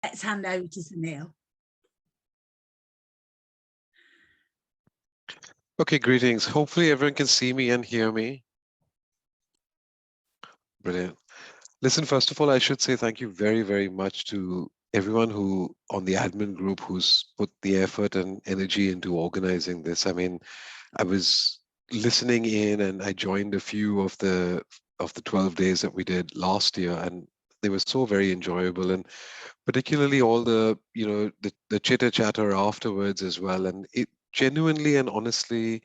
Let's hand over to Sunil. Okay, greetings. Hopefully everyone can see me and hear me. Brilliant. Listen, first of all, I should say thank you very, very much to everyone who on the admin group who's put the effort and energy into organizing this. I mean, I was listening in and I joined a few of the 12 days that we did last year, and they were so very enjoyable, and particularly all the chitter chatter afterwards as well. And it genuinely and honestly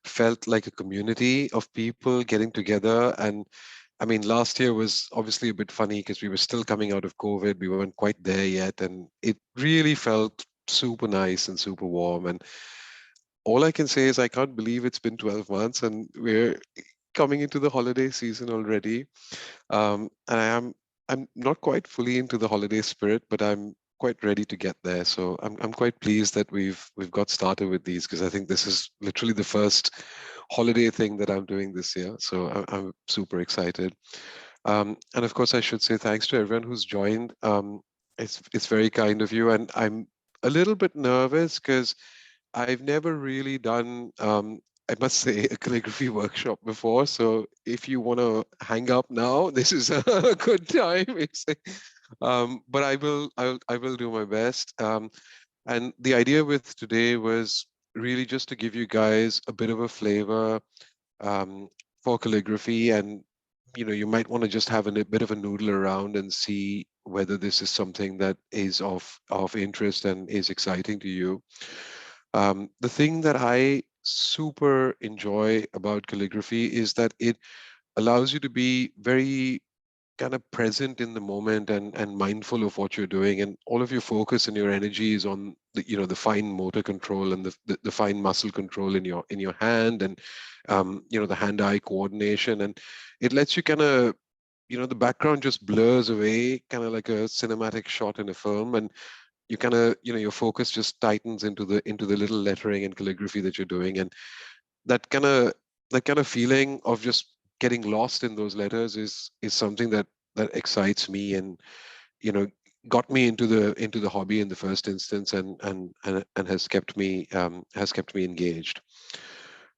felt like a community of people getting together. And I mean, last year was obviously a bit funny because we were still coming out of COVID. We weren't quite there yet. And it really felt super nice and super warm. And all I can say is I can't believe it's been 12 months and we're coming into the holiday season already. And I'm not quite fully into the holiday spirit, but I'm quite ready to get there. So I'm quite pleased that we've got started with these, because I think this is literally the first holiday thing that I'm doing this year. So I'm super excited. And of course, I should say thanks to everyone who's joined. It's very kind of you, and I'm a little bit nervous because I've never really done, I must say, a calligraphy workshop before. So if you want to hang up now, this is a good time. But I will do my best. And the idea with today was really just to give you guys a bit of a flavor um, for calligraphy, and you might want to just have a bit of a noodle around and see whether this is something that is of interest and is exciting to you. The thing that I super enjoy about calligraphy is that it allows you to be very kind of present in the moment and mindful of what you're doing, and all of your focus and your energy is on the fine motor control and the fine muscle control in your hand, and the hand-eye coordination, and it lets you kind of the background just blurs away, kind of like a cinematic shot in a film, and you kind of your focus just tightens into the little lettering and calligraphy that you're doing, and that kind of feeling of just getting lost in those letters is something that excites me, and you know got me into the hobby in the first instance, and has kept me engaged.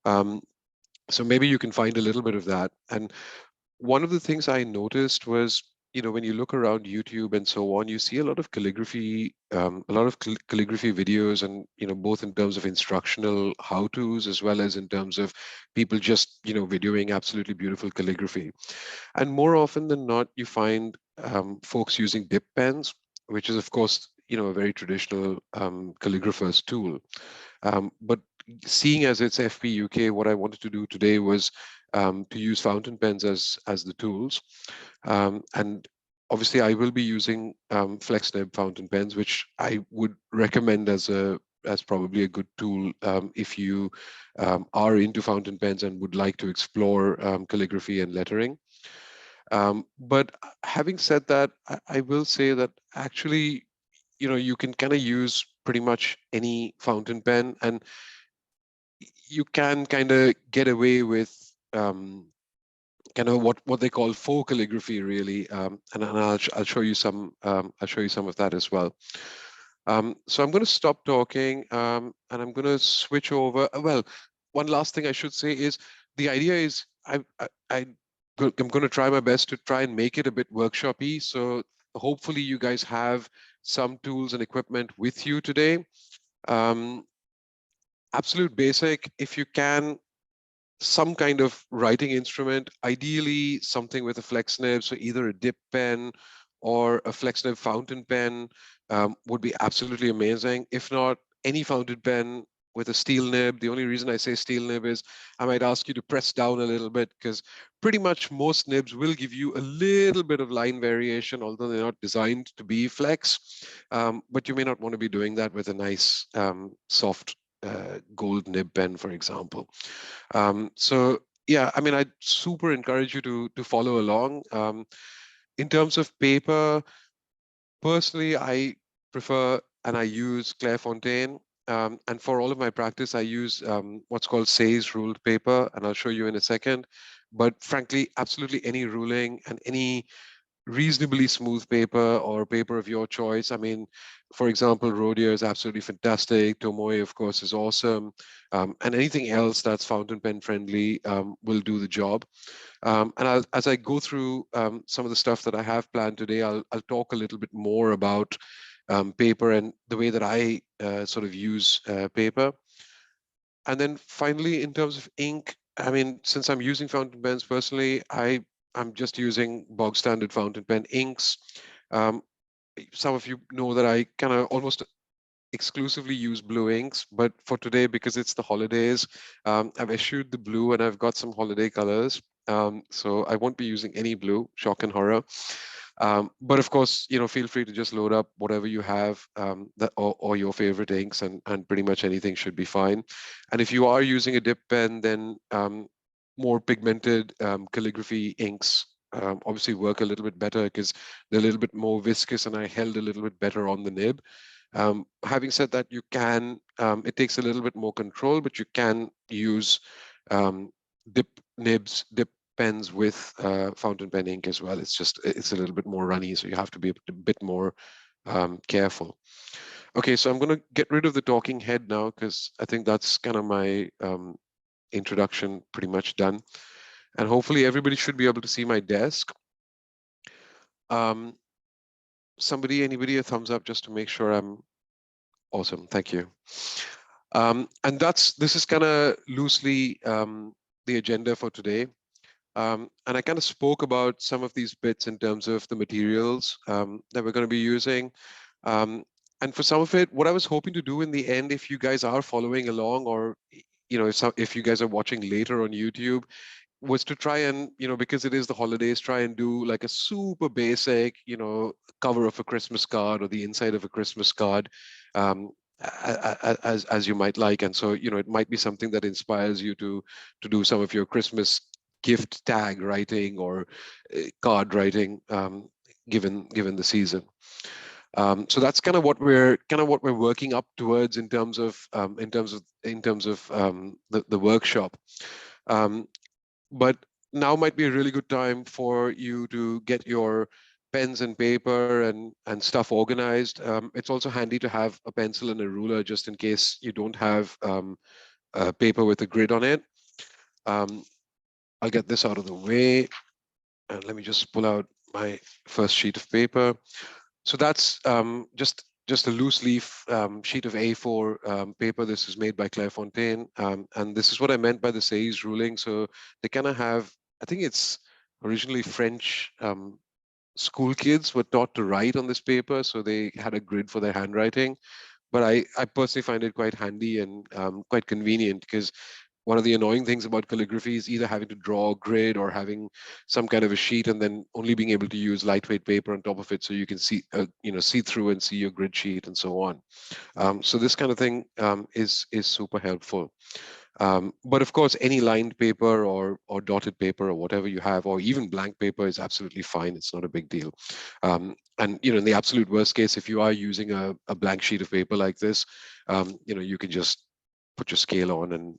um, so maybe you can find a little bit of that. And one of the things I noticed was, when you look around YouTube and so on, you see a lot of calligraphy, calligraphy videos, and both in terms of instructional how-tos as well as in terms of people just videoing absolutely beautiful calligraphy. And more often than not, you find folks using dip pens, which is of course a very traditional calligrapher's tool. But seeing as it's FPUK, what I wanted to do today was to use fountain pens as the tools. And obviously, I will be using flex nib fountain pens, which I would recommend as probably a good tool if you are into fountain pens and would like to explore calligraphy and lettering. But having said that, I will say that actually, you can kind of use pretty much any fountain pen, and you can kind of get away with kind of what they call faux calligraphy, really. And I'll show you some. I'll show you some of that as well. So I'm going to stop talking, and I'm going to switch over. Well, one last thing I should say is the idea is I'm going to try my best to try and make it a bit workshopy. So hopefully you guys have some tools and equipment with you today. Absolute basic, if you can, some kind of writing instrument, ideally something with a flex nib, so either a dip pen or a flex nib fountain pen would be absolutely amazing. If not, any fountain pen with a steel nib. The only reason I say steel nib is I might ask you to press down a little bit, because pretty much most nibs will give you a little bit of line variation, although they're not designed to be flex. But you may not want to be doing that with a nice soft gold nib pen, for example. So yeah, I mean, I super encourage you to follow along. In terms of paper, personally, I prefer and I use Clairefontaine. And for all of my practice, I use what's called Say's ruled paper, and I'll show you in a second. But frankly, absolutely any ruling and any reasonably smooth paper or paper of your choice. I mean, for example, Rhodia is absolutely fantastic. Tomoe, of course, is awesome. And anything else that's fountain pen friendly will do the job. And as I go through some of the stuff that I have planned today, I'll talk a little bit more about paper and the way that I sort of use paper. And then finally, in terms of ink, I mean, since I'm using fountain pens personally, I'm just using bog standard fountain pen inks. Um, some of you know that I kind of almost exclusively use blue inks, but for today, because it's the holidays, I've eschewed the blue and I've got some holiday colors. So I won't be using any blue, shock and horror. But of course, feel free to just load up whatever you have or your favorite inks, and pretty much anything should be fine. And if you are using a dip pen, then more pigmented calligraphy inks obviously work a little bit better because they're a little bit more viscous and I held a little bit better on the nib. Having said that, it takes a little bit more control, but you can use um, dip dip pens with fountain pen ink as well. It's a little bit more runny, so you have to be a bit more careful. Okay, so I'm going to get rid of the talking head now because I think that's kind of my introduction pretty much done. And hopefully everybody should be able to see my desk. Um, anybody, a thumbs up just to make sure I'm awesome. Thank you. And this is kind of loosely the agenda for today. And I kind of spoke about some of these bits in terms of the materials that we're going to be using. And for some of it, what I was hoping to do in the end, if you guys are following along, or if you guys are watching later on YouTube, was to try and, because it is the holidays, try and do like a super basic, cover of a Christmas card or the inside of a Christmas card, um, as you might like. And so, it might be something that inspires you to do some of your Christmas gift tag writing or card writing, given the season. So that's kind of what we're working up towards in terms of the workshop. Um, but now might be a really good time for you to get your pens and paper and stuff organized. It's also handy to have a pencil and a ruler just in case you don't have paper with a grid on it. Um, I'll get this out of the way, and let me just pull out my first sheet of paper. So that's just a loose leaf sheet of A4 paper. This is made by Clairefontaine, and this is what I meant by the Say's ruling. So they kind of have, I think it's originally French school kids were taught to write on this paper, so they had a grid for their handwriting. But I personally find it quite handy and quite convenient because one of the annoying things about calligraphy is either having to draw a grid or having some kind of a sheet and then only being able to use lightweight paper on top of it so you can see through and see your grid sheet and so on. So this kind of thing is super helpful. But of course, any lined paper or dotted paper or whatever you have, or even blank paper is absolutely fine. It's not a big deal. And in the absolute worst case, if you are using a blank sheet of paper like this, you can just put your scale on and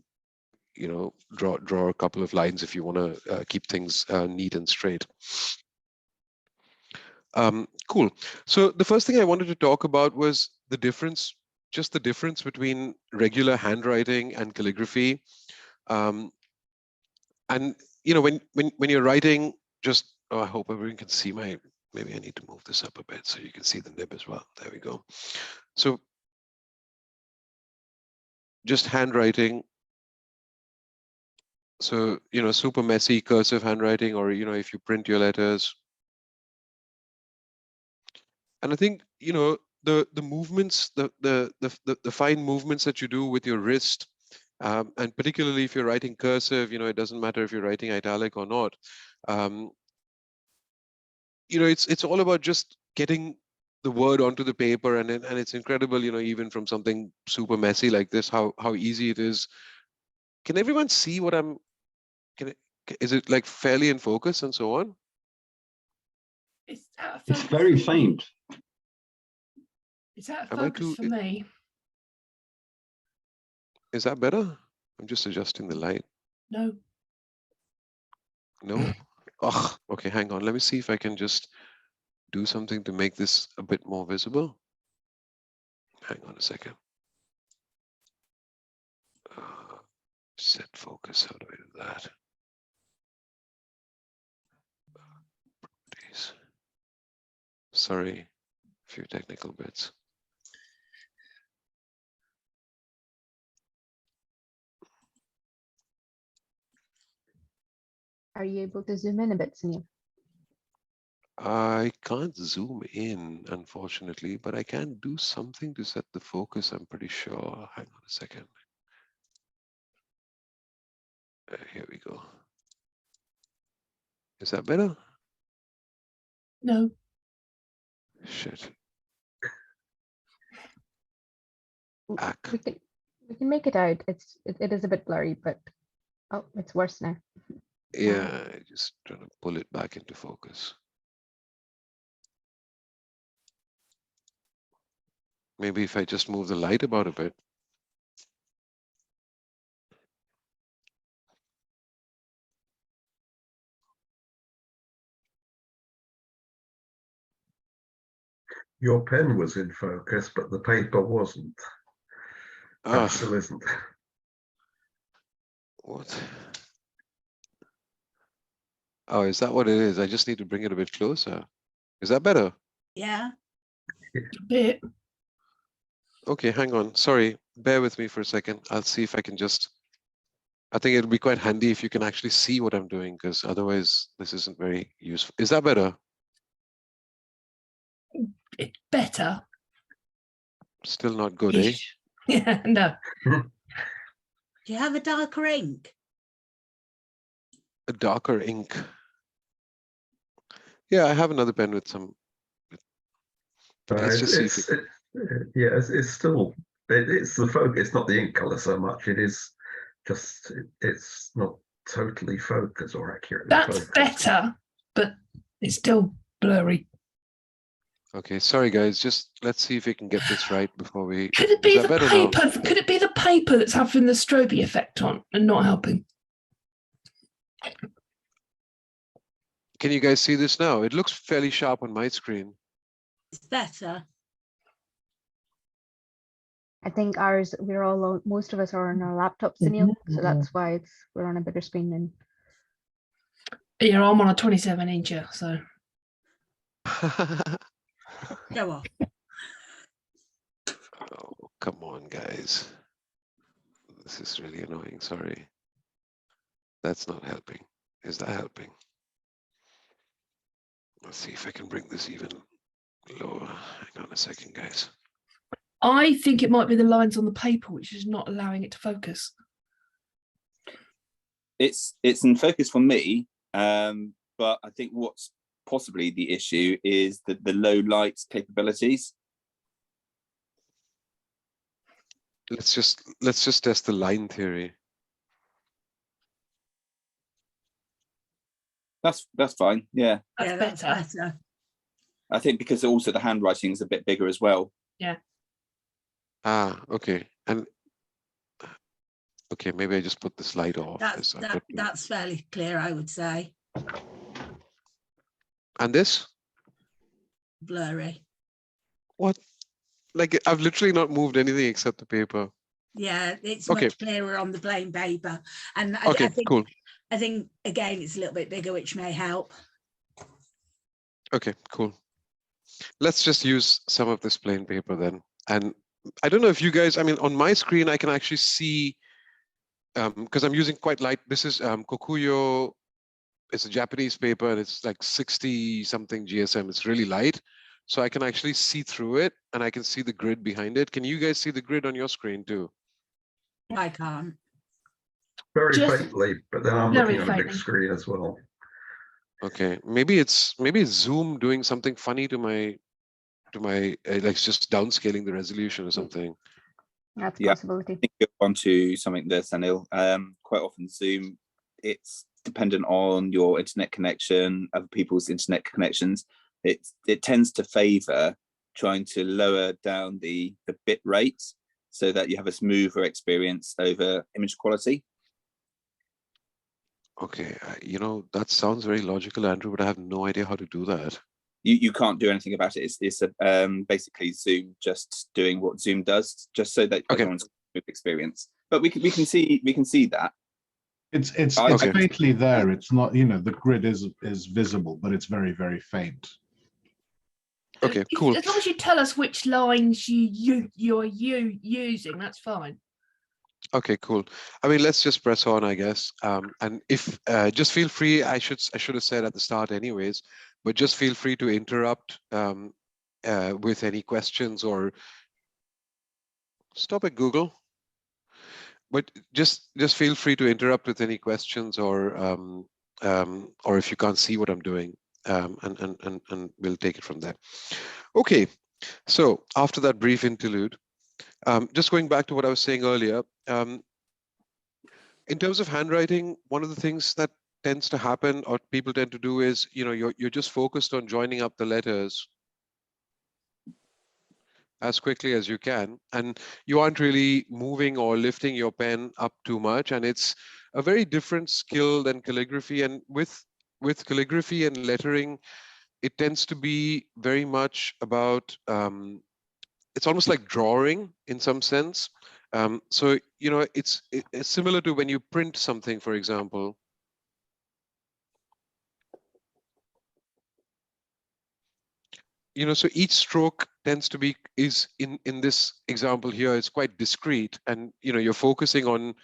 draw a couple of lines if you want to keep things neat and straight. Cool. So the first thing I wanted to talk about was just the difference between regular handwriting and calligraphy. Um, and when you're writing, I hope everyone can see maybe I need to move this up a bit so you can see the nib as well. There we go. So just handwriting. So, super messy cursive handwriting, or, if you print your letters. And I think, the movements, the fine movements that you do with your wrist, and particularly if you're writing cursive, it doesn't matter if you're writing italic or not. Um, it's all about just getting the word onto the paper, and it's incredible, even from something super messy like this, how easy it is. Can everyone see what can it, is it like fairly in focus and so on? It's out of It's focus. very faint. It's out of focus for me. Is that better? I'm just adjusting the light. No. No? Oh, okay, hang on. Let me see if I can just do something to make this a bit more visible? Hang on a second. Set focus, how do I do that? Properties. Sorry, a few technical bits. Are you able to zoom in a bit, Sunil? I can't zoom in, unfortunately, but I can do something to set the focus, I'm pretty sure. Hang on a second. Here we go. Is that better? No. Shit. We can make it out. It is a bit blurry, but oh, it's worse now. Yeah, just trying to pull it back into focus. Maybe if I just move the light about a bit. Your pen was in focus, but the paper wasn't. That still isn't. What? Oh, is that what it is? I just need to bring it a bit closer. Is that better? Yeah. A bit. Okay, hang on. Sorry, bear with me for a second. I'll see if I can just. I think it'll be quite handy if you can actually see what I'm doing, because otherwise this isn't very useful. Is that better? It's better. Still not good, eh? Yeah, no. Do you have a darker ink? A darker ink. Yeah, I have another pen with some. But let's just see if it. Yeah, it's still it's the focus. It's not the ink color so much. It is just it's not totally focused or accurately That's focused. better, but it's still blurry. Okay, sorry guys. Just let's see if we can get this right before we. Could it be Is that the better now? paper? Could it be the paper that's having the strobe effect on and not helping? Can you guys see this now? It looks fairly sharp on my screen. It's better. I think ours, most of us are on our laptops, Sunil, so that's why we're on a bigger screen than. Yeah, I'm on a 27-incher, so. Go on. Oh, come on, guys. This is really annoying. Sorry. That's not helping. Is that helping? Let's see if I can bring this even lower. Hang on a second, guys. I think it might be the lines on the paper which is not allowing it to focus. It's in focus for me, but I think what's possibly the issue is the low light capabilities. Let's just test the line theory. That's fine. Yeah, That's better. better. I think because also the handwriting is a bit bigger as well. Yeah. Ah, okay. And okay, maybe I just put the slide off. That's fairly clear, I would say. And this? Blurry. What? Like I've literally not moved anything except the paper. Yeah, it's Okay. much clearer on the plain paper. And Okay, cool. I think again it's a little bit bigger, which may help. Okay, cool. Let's just use some of this plain paper then. And I don't know if you guys, I mean, on my screen, I can actually see, because I'm using quite light, this is Kokuyo, it's a Japanese paper and it's like 60 something GSM, it's really light. So I can actually see through it and I can see the grid behind it. Can you guys see the grid on your screen too? I can't. Very Just faintly, but then I'm very looking at a big faintly. screen as well. Okay, maybe it's Zoom doing something funny to my like just downscaling the resolution or something. That's a Yeah. possibility. I think you're onto something there, Sunil. Quite often Zoom, it's dependent on your internet connection, other people's internet connections. It tends to favor trying to lower down the bit rate so that you have a smoother experience over image quality. Okay, you know, that sounds very logical, Andrew, but I have no idea how to do that. you can't do anything about it. It's basically Zoom just doing what Zoom does, just so that Okay. everyone's experience. But we can see that. It's Okay. faintly there. It's not, you know, the grid is visible, but it's very, very faint. Okay, cool. As long as you tell us which lines you're using, that's fine. Okay, cool. I mean, let's just press on, I guess. And if just feel free, I should have said at the start anyways, but just feel free to interrupt with any questions, or stop at Google. But just feel free to interrupt with any questions, or if you can't see what I'm doing, and we'll take it from there. Okay, so after that brief interlude, just going back to what I was saying earlier, in terms of handwriting, one of the things that tends to happen, or people tend to do, is, you know, you're just focused on joining up the letters as quickly as you can, and you aren't really moving or lifting your pen up too much. And it's a very different skill than calligraphy. And with calligraphy and lettering, it tends to be very much about it's almost like drawing in some sense. So, you know, it's similar to when you print something, for example. You know, so each stroke tends to be, is in this example here, it's quite discrete, and, you know, you're focusing on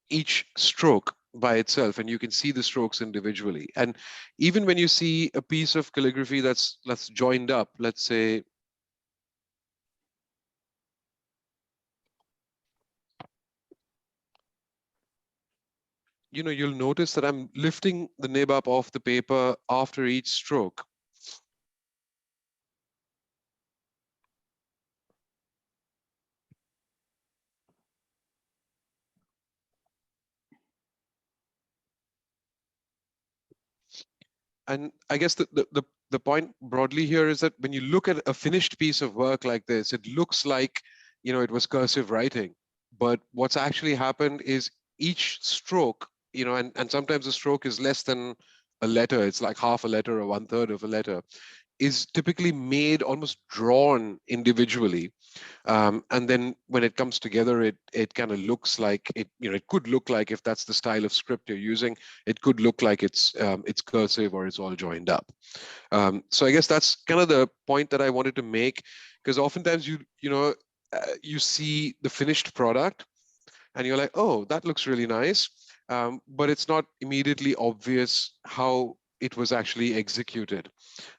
each stroke by itself, and you can see the strokes individually. And even when you see a piece of calligraphy that's joined up, let's say, you know, you'll notice that I'm lifting the nib up off the paper after each stroke. And I guess the point broadly here is that when you look at a finished piece of work like this, it looks like, you know, it was cursive writing. But what's actually happened is each stroke, you know, and sometimes a stroke is less than a letter, it's like half a letter or 1/3 of a letter, is typically made, almost drawn individually. And then when it comes together, it kind of looks like it, you know, it could look like, if that's the style of script you're using, it could look like it's cursive, or it's all joined up. So I guess that's kind of the point that I wanted to make, because oftentimes you know, you see the finished product and you're like, oh, that looks really nice, but it's not immediately obvious how it was actually executed.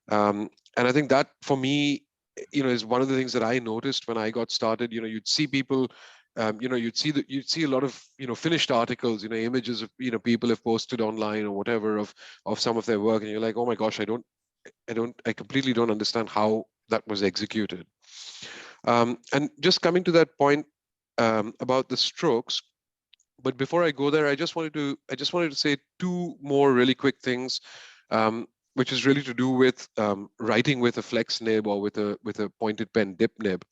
And I think that, for me, you know, is one of the things that I noticed when I got started. You know, you'd see people, you know, you'd see a lot of, you know, finished articles, you know, images of, you know, people have posted online or whatever of some of their work, and you're like, oh my gosh, I completely don't understand how that was executed. And just coming to that point about the strokes. But before I go there, I just wanted to say two more really quick things, which is really to do with writing with a flex nib, or with a pointed pen dip nib.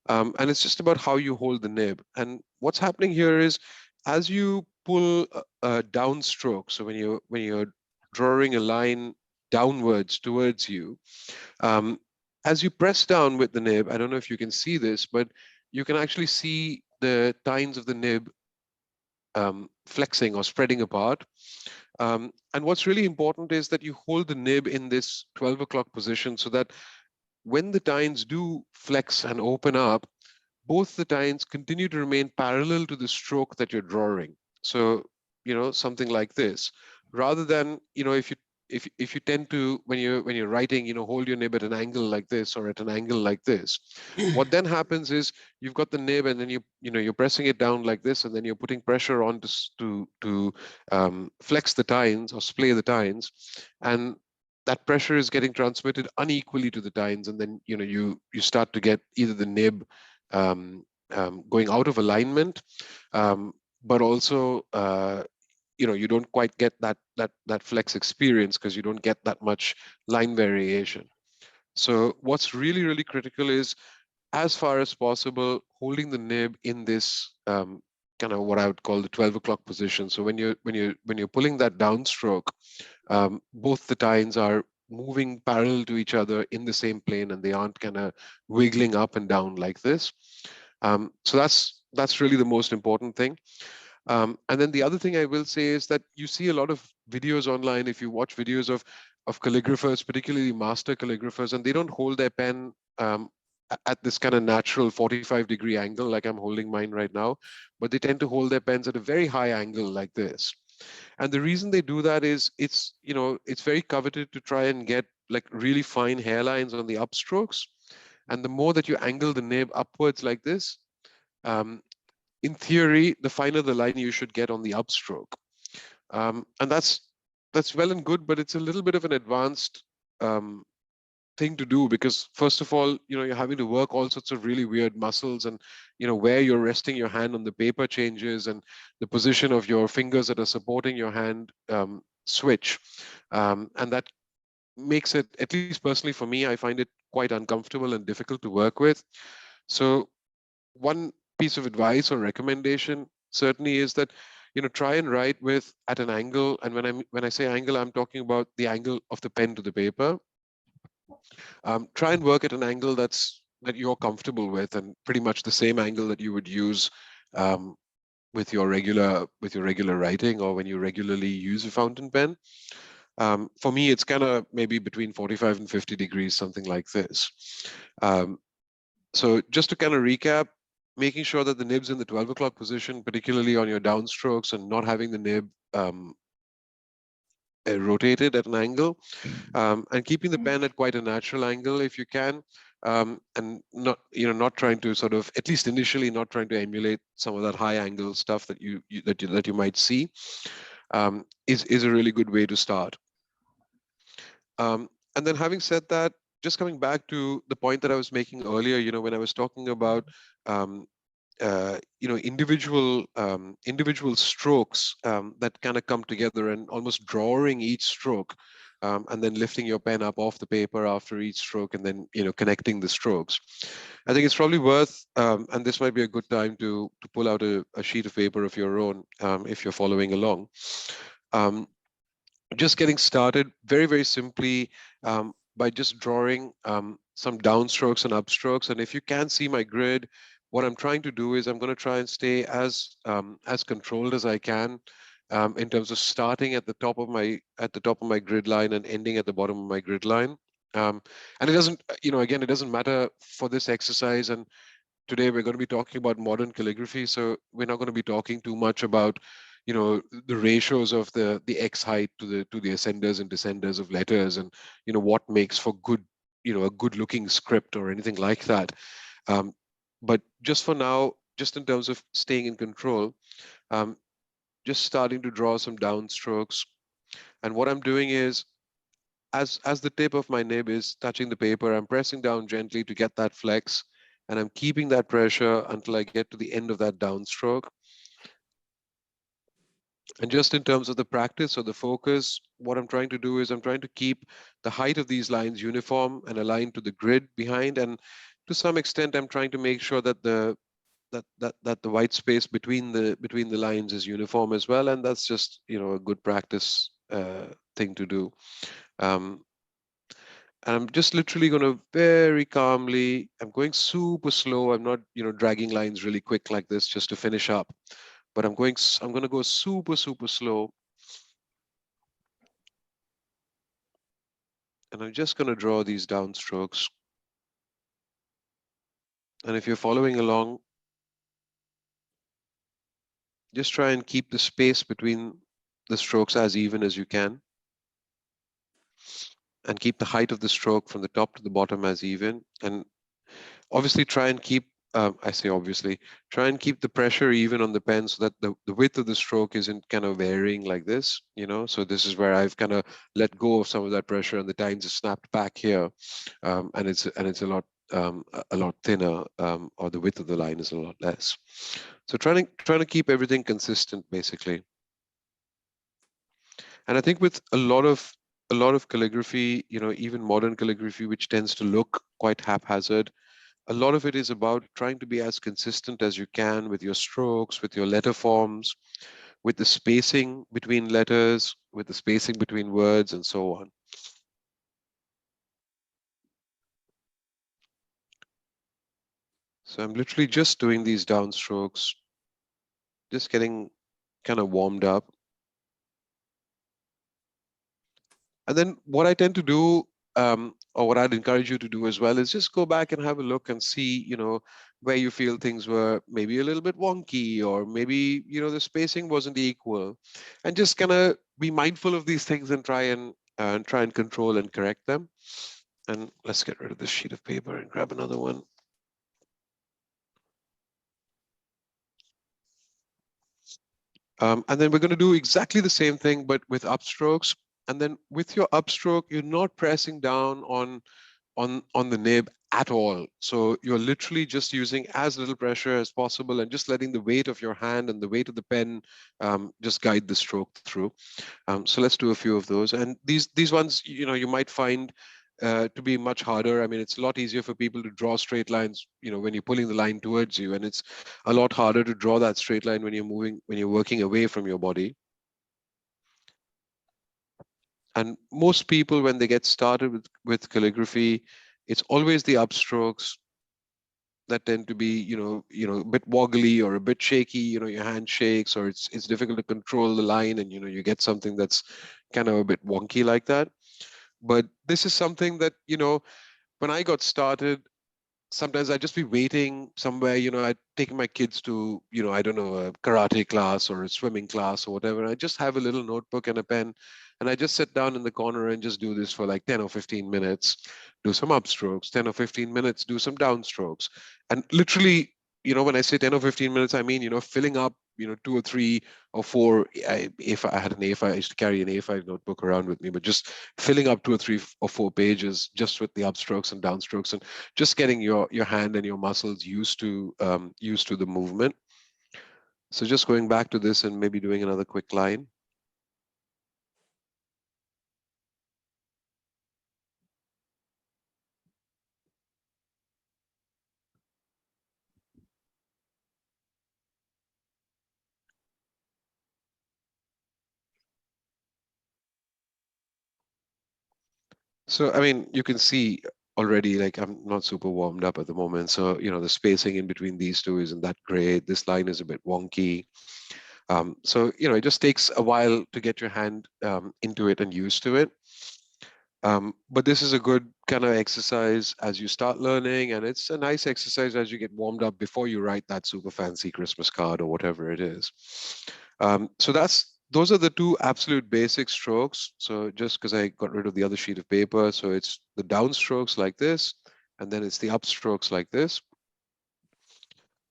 And it's just about how you hold the nib. And what's happening here is, as you pull a downstroke, so when you're drawing a line downwards towards you, as you press down with the nib, I don't know if you can see this, but you can actually see the tines of the nib flexing or spreading apart. And what's really important is that you hold the nib in this 12 o'clock position, so that when the tines do flex and open up, both the tines continue to remain parallel to the stroke that you're drawing. So, you know, something like this, rather than, you know, if you tend to, when you're writing, you know, hold your nib at an angle like this, or at an angle like this, what then happens is, you've got the nib, and then you're pressing it down like this, and then you're putting pressure on to flex the tines or splay the tines, and that pressure is getting transmitted unequally to the tines, and then, you know, you start to get either the nib going out of alignment, but also you know, you don't quite get that flex experience, because you don't get that much line variation. So what's really, really critical is, as far as possible, holding the nib in this kind of what I would call the 12 o'clock position. So when you're pulling that downstroke, both the tines are moving parallel to each other in the same plane, and they aren't kind of wiggling up and down like this. So that's really the most important thing. And then the other thing I will say is that you see a lot of videos online. If you watch videos of calligraphers, particularly master calligraphers, and they don't hold their pen at this kind of natural 45-degree angle like I'm holding mine right now, but they tend to hold their pens at a very high angle like this. And the reason they do that is it's very coveted to try and get like really fine hairlines on the upstrokes. And the more that you angle the nib upwards like this, in theory, the finer the line you should get on the upstroke. And that's well and good, but it's a little bit of an advanced thing to do, because first of all, you're having to work all sorts of really weird muscles, and where you're resting your hand on the paper changes, and the position of your fingers that are supporting your hand switch, and that makes it, at least personally for me, I find it quite uncomfortable and difficult to work with. So one piece of advice or recommendation certainly is that try and write with at an angle. And when I say angle, I'm talking about the angle of the pen to the paper. Try and work at an angle that you're comfortable with, and pretty much the same angle that you would use with your regular writing, or when you regularly use a fountain pen. For me, it's kind of maybe between 45 and 50 degrees, something like this. So just to kind of recap, making sure that the nib's in the 12 o'clock position, particularly on your downstrokes, and not having the nib rotated at an angle, and keeping the pen at quite a natural angle if you can, and not trying to sort of, at least initially, not trying to emulate some of that high angle stuff that you might see, is a really good way to start. And then, having said that, just coming back to the point that I was making earlier, when I was talking about individual strokes that kind of come together, and almost drawing each stroke, and then lifting your pen up off the paper after each stroke, and then connecting the strokes. I think it's probably worth, and this might be a good time to pull out a sheet of paper of your own, if you're following along. Just getting started very, very simply, by just drawing some downstrokes and upstrokes. And if you can see my grid, what I'm trying to do is I'm going to try and stay as controlled as I can, in terms of starting at the top of my grid line and ending at the bottom of my grid line. And it doesn't, again, it doesn't matter for this exercise. And today we're going to be talking about modern calligraphy, so we're not going to be talking too much about the ratios of the X height to the ascenders and descenders of letters, and what makes for good, a good looking script or anything like that. But just for now, just in terms of staying in control, just starting to draw some downstrokes. And what I'm doing is, as the tip of my nib is touching the paper, I'm pressing down gently to get that flex, and I'm keeping that pressure until I get to the end of that downstroke. And just in terms of the practice or the focus, what I'm trying to do is I'm trying to keep the height of these lines uniform and aligned to the grid behind. And to some extent, I'm trying to make sure that the white space between the lines is uniform as well. And that's just a good practice thing to do. And I'm just literally going to very calmly, I'm going super slow. I'm not dragging lines really quick like this just to finish up. But I'm going to go super, super slow. And I'm just going to draw these downstrokes. And if you're following along, just try and keep the space between the strokes as even as you can. And keep the height of the stroke from the top to the bottom as even. And obviously try and keep, try and keep the pressure even on the pen, so that the width of the stroke isn't kind of varying like this, So this is where I've kind of let go of some of that pressure, and the tines are snapped back here, and it's a lot thinner, or the width of the line is a lot less. So trying to keep everything consistent, basically. And I think with a lot of calligraphy, even modern calligraphy, which tends to look quite haphazard, a lot of it is about trying to be as consistent as you can with your strokes, with your letter forms, with the spacing between letters, with the spacing between words, and so on. So I'm literally just doing these downstrokes, just getting kind of warmed up. And then what I tend to do, or what I'd encourage you to do as well, is just go back and have a look and see, where you feel things were maybe a little bit wonky, or maybe, the spacing wasn't equal, and just kind of be mindful of these things and try and control and correct them. And let's get rid of this sheet of paper and grab another one. And then we're going to do exactly the same thing, but with upstrokes. And then with your upstroke, you're not pressing down on the nib at all. So you're literally just using as little pressure as possible and just letting the weight of your hand and the weight of the pen just guide the stroke through. So let's do a few of those. And these ones, you might find to be much harder. I mean, it's a lot easier for people to draw straight lines, when you're pulling the line towards you, and it's a lot harder to draw that straight line when you're working away from your body. And most people, when they get started with calligraphy, it's always the upstrokes that tend to be, a bit woggly or a bit shaky. Your hand shakes, or it's difficult to control the line, and you get something that's kind of a bit wonky like that. But this is something that, when I got started, sometimes I'd just be waiting somewhere, I'd taken my kids to, I don't know, a karate class or a swimming class or whatever. I just have a little notebook and a pen, and I just sit down in the corner and just do this for like 10 or 15 minutes, do some upstrokes, 10 or 15 minutes, do some downstrokes. And literally, when I say 10 or 15 minutes, I mean, filling up, 2 or 3 or 4, if I had an A5, I used to carry an A5 notebook around with me, but just filling up 2 or 3 or 4 pages just with the upstrokes and downstrokes, and just getting your hand and your muscles used to the movement. So just going back to this and maybe doing another quick line. So, I mean, you can see already, like, I'm not super warmed up at the moment. So, the spacing in between these two isn't that great. This line is a bit wonky. So, it just takes a while to get your hand into it and used to it. But this is a good kind of exercise as you start learning, and it's a nice exercise as you get warmed up before you write that super fancy Christmas card or whatever it is. So those are the two absolute basic strokes. So just because I got rid of the other sheet of paper, so it's the downstrokes like this, and then it's the upstrokes like this.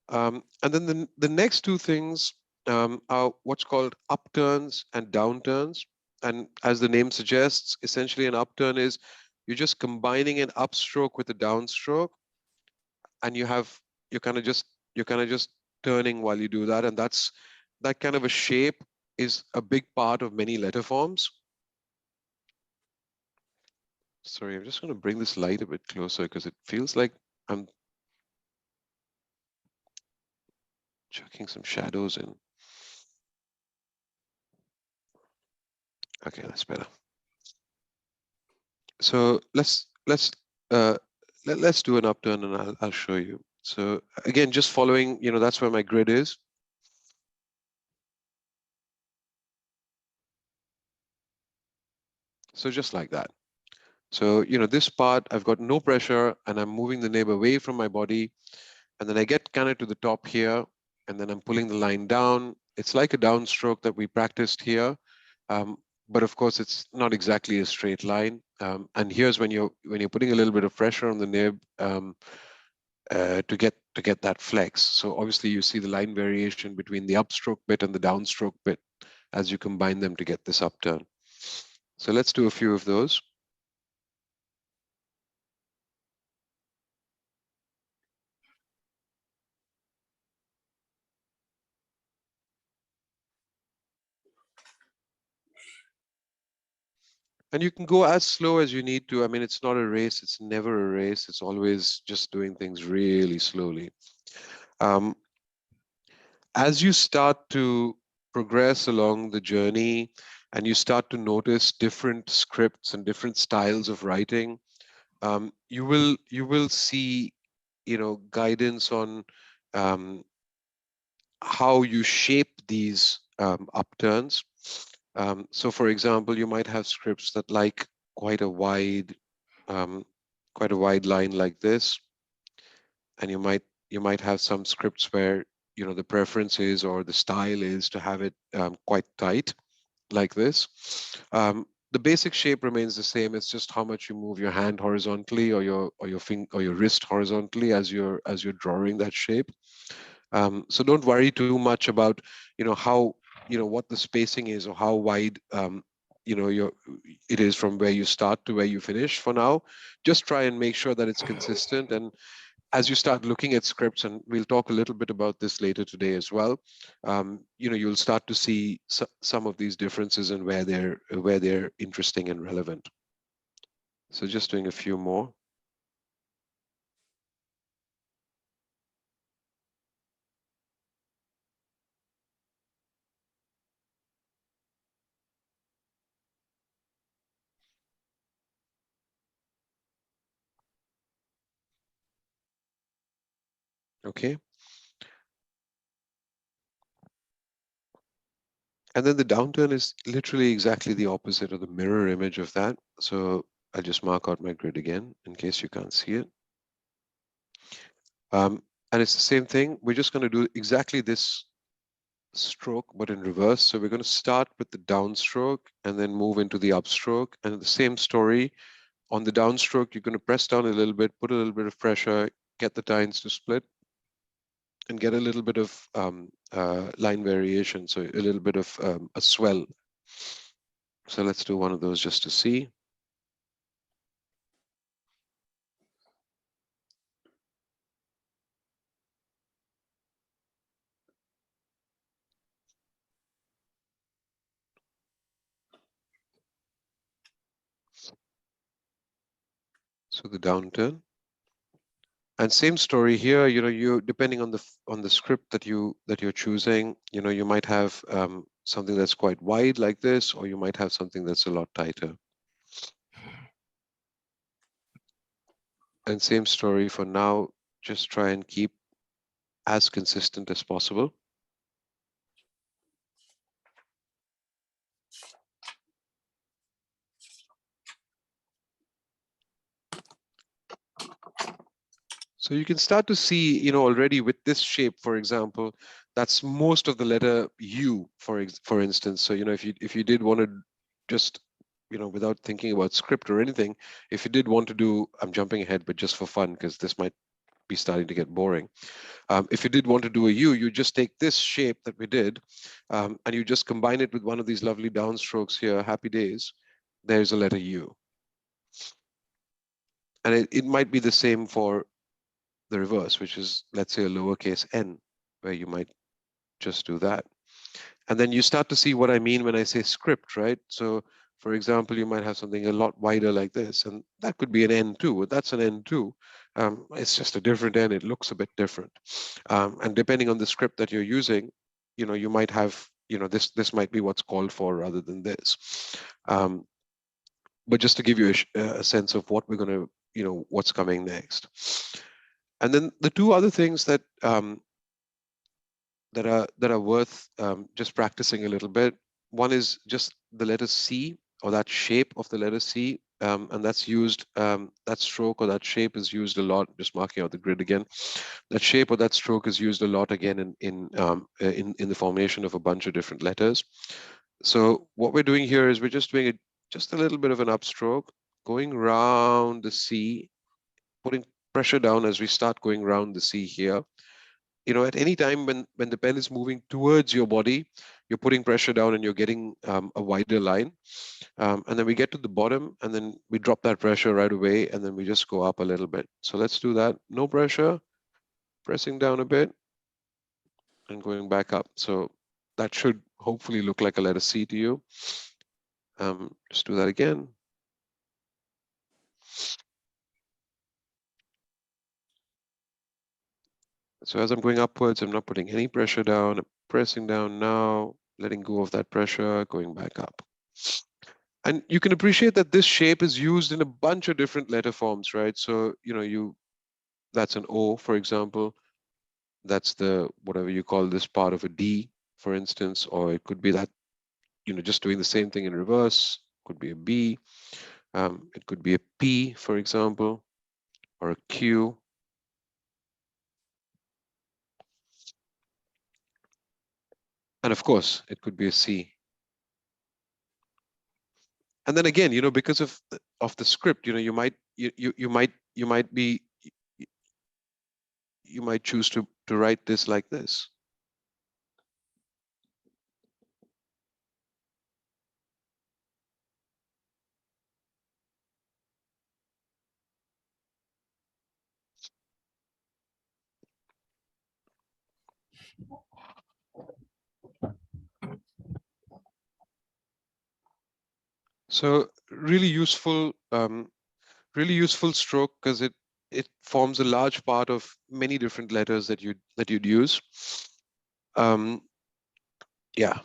And then the next two things are what's called upturns and downturns. And as the name suggests, essentially an upturn is you're just combining an upstroke with a downstroke, and you're kind of just turning while you do that. And that kind of a shape is a big part of many letter forms. Sorry, I'm just going to bring this light a bit closer because it feels like I'm chucking some shadows in. Okay, that's better. So let's do an upturn, and I'll show you. So again, just following, that's where my grid is. So just like that. So, this part, I've got no pressure, and I'm moving the nib away from my body. And then I get kind of to the top here, and then I'm pulling the line down. It's like a downstroke that we practiced here. But of course, it's not exactly a straight line. And here's when you're putting a little bit of pressure on the nib to get that flex. So obviously, you see the line variation between the upstroke bit and the downstroke bit as you combine them to get this upturn. So let's do a few of those. And you can go as slow as you need to. I mean, it's not a race. It's never a race. It's always just doing things really slowly. As you start to progress along the journey and you start to notice different scripts and different styles of writing, you will see guidance on how you shape these upturns. So for example, you might have scripts that like quite a wide line like this, and you might have some scripts where the preference is, or the style is, to have it quite tight like this. The basic shape remains the same. It's just how much you move your hand horizontally, or your wrist horizontally as you're drawing that shape. So don't worry too much about how what the spacing is, or how wide it is from where you start to where you finish. For now, just try and make sure that it's consistent. And as you start looking at scripts, and we'll talk a little bit about this later today as well, you'll start to see some of these differences and where they're interesting and relevant. So just doing a few more. Okay. And then the downturn is literally exactly the opposite, or the mirror image of that. So I'll just mark out my grid again in case you can't see it. And it's the same thing. We're just going to do exactly this stroke, but in reverse. So we're going to start with the downstroke and then move into the upstroke. And the same story. On the downstroke, you're going to press down a little bit, put a little bit of pressure, get the tines to split, and get a little bit of line variation, so a little bit of a swell. So let's do one of those just to see. So the downturn. And same story here. You depending on the script that you're choosing, you might have something that's quite wide like this, or you might have something that's a lot tighter. And same story for now. Just try and keep as consistent as possible. So you can start to see, already with this shape, for example, that's most of the letter U, for instance. So, if you did want to just, without thinking about script or anything, if you did want to do, I'm jumping ahead, but just for fun, because this might be starting to get boring. If you did want to do a U, you just take this shape that we did, and you just combine it with one of these lovely downstrokes here, happy days, there's a letter U. And it might be the same for the reverse, which is, let's say, a lowercase n, where you might just do that. And then you start to see what I mean when I say script, right? So for example, you might have something a lot wider like this, and that could be an N2. That's an N2. It's just a different N. It looks a bit different. And depending on the script that you're using, you might have, this might be what's called for rather than this. But just to give you a sense of what we're going to, what's coming next. And then the two other things that that are worth just practicing a little bit. One is just the letter C, or that shape of the letter C, and that's used. That stroke or that shape is used a lot. Just marking out the grid again. That shape or that stroke is used a lot again in the formation of a bunch of different letters. So what we're doing here is we're just doing just a little bit of an upstroke, going round the C, putting pressure down as we start going round the C here. At any time when the pen is moving towards your body, you're putting pressure down and you're getting a wider line. And then we get to the bottom, and then we drop that pressure right away, and then we just go up a little bit. So let's do that. No pressure, pressing down a bit, and going back up. So that should hopefully look like a letter C to you. Just do that again. So as I'm going upwards, I'm not putting any pressure down. I'm pressing down now, letting go of that pressure, going back up. And you can appreciate that this shape is used in a bunch of different letter forms, right? So, That's an O, for example. That's the, whatever you call this part of a D, for instance, or it could be that, just doing the same thing in reverse, could be a B. It could be a P, for example, or a Q. And of course, it could be a C. And then again, because of the script, you might choose to write this like this. So really useful stroke, because it forms a large part of many different letters that you'd use. Yeah.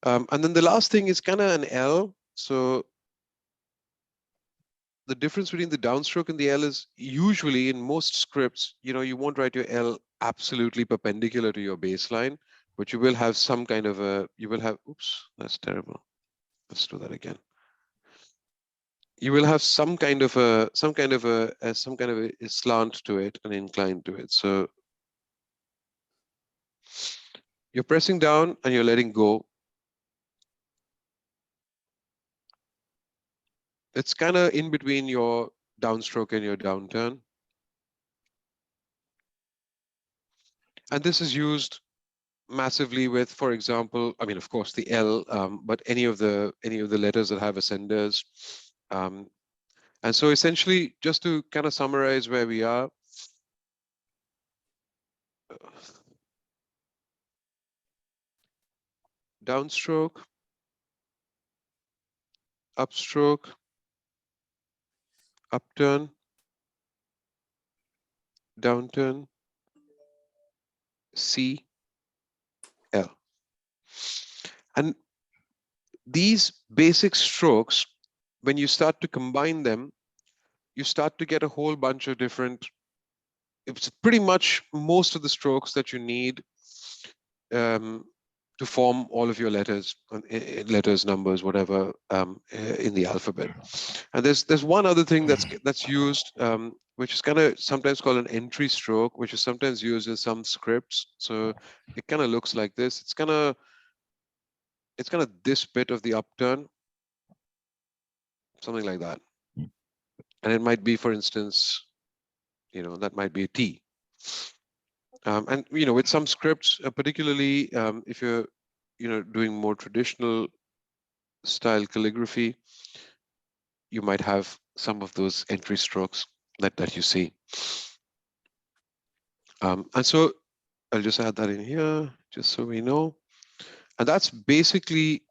And then the last thing is kind of an L. So the difference between the downstroke and the L is usually in most scripts, you won't write your L absolutely perpendicular to your baseline, but you will have some kind of oops, that's terrible. Let's do that again. You will have some kind of a slant to it, an incline to it. So you're pressing down and you're letting go. It's kind of in between your downstroke and your downturn. And this is used massively with, for example, I mean, of course, the L, but any of the letters that have ascenders. And so essentially, just to kind of summarize where we are, downstroke, upstroke, upturn, downturn, C, L. And these basic strokes, when you start to combine them, you start to get a whole bunch of different, it's pretty much most of the strokes that you need to form all of your letters, numbers, whatever, in the alphabet. And there's one other thing that's used, which is kind of sometimes called an entry stroke, which is sometimes used in some scripts. So it kind of looks like this. It's kind of this bit of the upturn, something like that. And it might be, for instance, that might be a T. And with some scripts, particularly if you're doing more traditional style calligraphy, you might have some of those entry strokes that you see. And so I'll just add that in here just so we know. And that's basically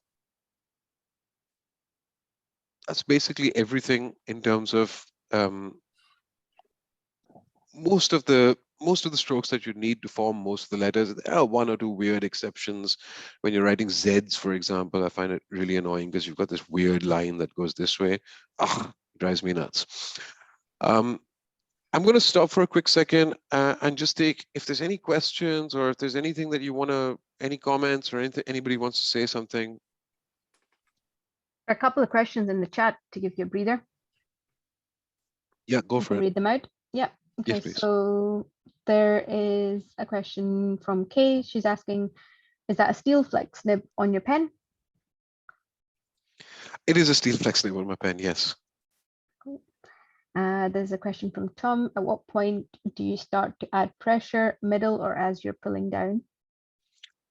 everything in terms of most of the strokes that you need to form most of the letters. There are one or two weird exceptions. When you're writing Zs, for example, I find it really annoying because you've got this weird line that goes this way. It drives me nuts. I'm going to stop for a quick second and just take, if there's any questions or if there's anything that you want to, any comments or anything, anybody wants to say something. A couple of questions in the chat to give you a breather. Yeah, go for it. Read them out. Yeah. Okay, Yes, please. so there is a question from Kay. She's asking, is that a steel flex nib on your pen? It is a steel flex nib on my pen, yes. Cool. There's a question from Tom. At what point do you start to add pressure, middle, or as you're pulling down?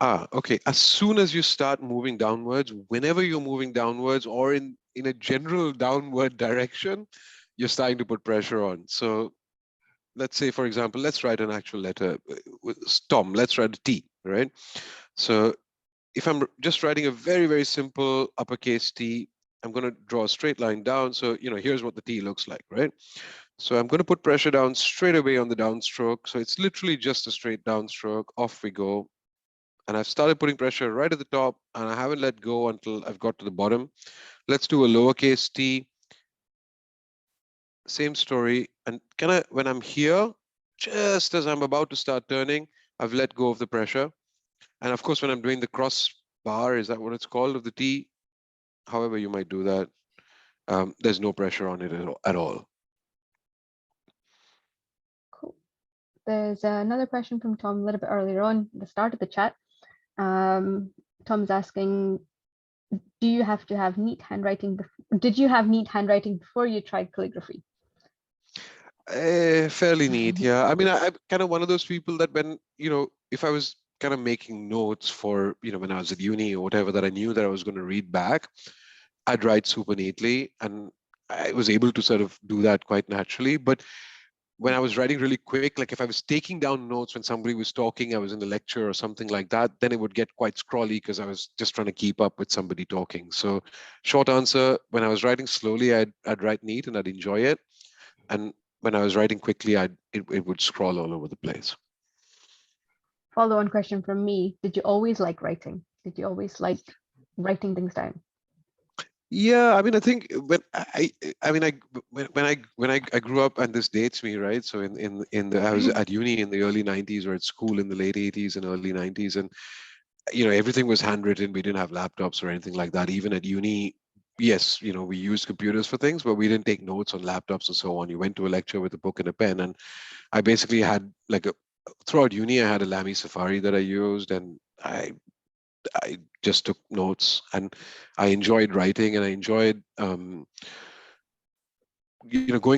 Okay. As soon as you start moving downwards, whenever you're moving downwards or in a general downward direction, you're starting to put pressure on. So let's say, for example, let's write an actual letter with Tom. Let's write a T, right? So if I'm just writing a very, very simple uppercase T, I'm going to draw a straight line down. So, here's what the T looks like, right? So I'm going to put pressure down straight away on the downstroke. So it's literally just a straight downstroke. Off we go. And I've started putting pressure right at the top, and I haven't let go until I've got to the bottom. Let's do a lowercase t. same story. And when I'm here, just as I'm about to start turning, I've let go of the pressure. And of course, when I'm doing the cross bar, is that what it's called, of the T? However you might do that, there's no pressure on it at all. Cool. There's another question from Tom a little bit earlier on, the start of the chat. Tom's asking, do you have to have neat handwriting? Did you have neat handwriting before you tried calligraphy? Fairly neat, yeah. I mean, I'm kind of one of those people that when, if I was kind of making notes for, when I was at uni or whatever, that I knew that I was going to read back, I'd write super neatly. And I was able to sort of do that quite naturally. But when I was writing really quick, like if I was taking down notes when somebody was talking, I was in a lecture or something like that, then it would get quite scrawly because I was just trying to keep up with somebody talking. So short answer, when I was writing slowly, I'd write neat and I'd enjoy it. And when I was writing quickly, it would scroll all over the place. Follow-on question from me. Did you always like writing? Did you always like writing things down? Yeah, I mean, I think when I grew up, and this dates me, right? So I was at uni in the early 90s, or at school in the late 80s and early 90s, and everything was handwritten. We didn't have laptops or anything like that. Even at uni, yes, we used computers for things, but we didn't take notes on laptops and so on. You went to a lecture with a book and a pen, and I basically had throughout uni, I had a Lamy Safari that I used, and I just took notes, and I enjoyed writing, and I enjoyed going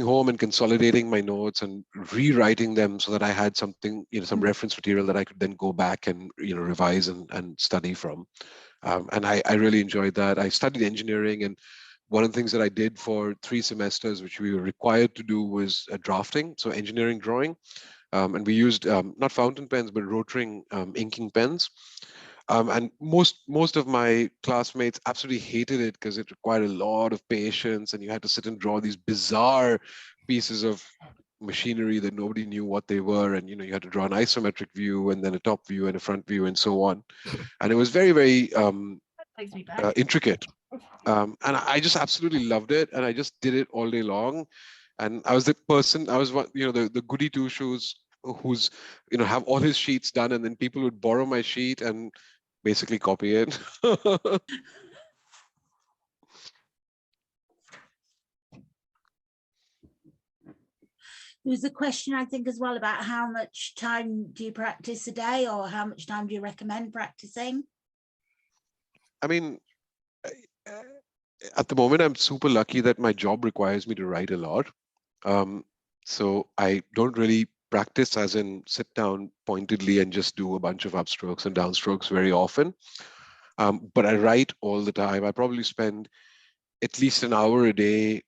home and consolidating my notes and rewriting them so that I had something, some reference material that I could then go back and revise and study from. And I really enjoyed that. I studied engineering, and one of the things that I did for 3 semesters, which we were required to do, was drafting, so engineering drawing. And we used not fountain pens, but rotring inking pens. And most of my classmates absolutely hated it because it required a lot of patience, and you had to sit and draw these bizarre pieces of machinery that nobody knew what they were, and you had to draw an isometric view and then a top view and a front view and so on. And it was very, very Takes me back. intricate. And I just absolutely loved it, and I just did it all day long. And I was the person, I was one, the goody two shoes who's have all his sheets done, and then people would borrow my sheet and basically copy it. There was a question, I think, as well about how much time do you practice a day, or how much time do you recommend practicing? I mean, at the moment, I'm super lucky that my job requires me to write a lot. So I don't really practice as in sit down pointedly and just do a bunch of upstrokes and downstrokes very often. But I write all the time. I probably spend at least an hour a day,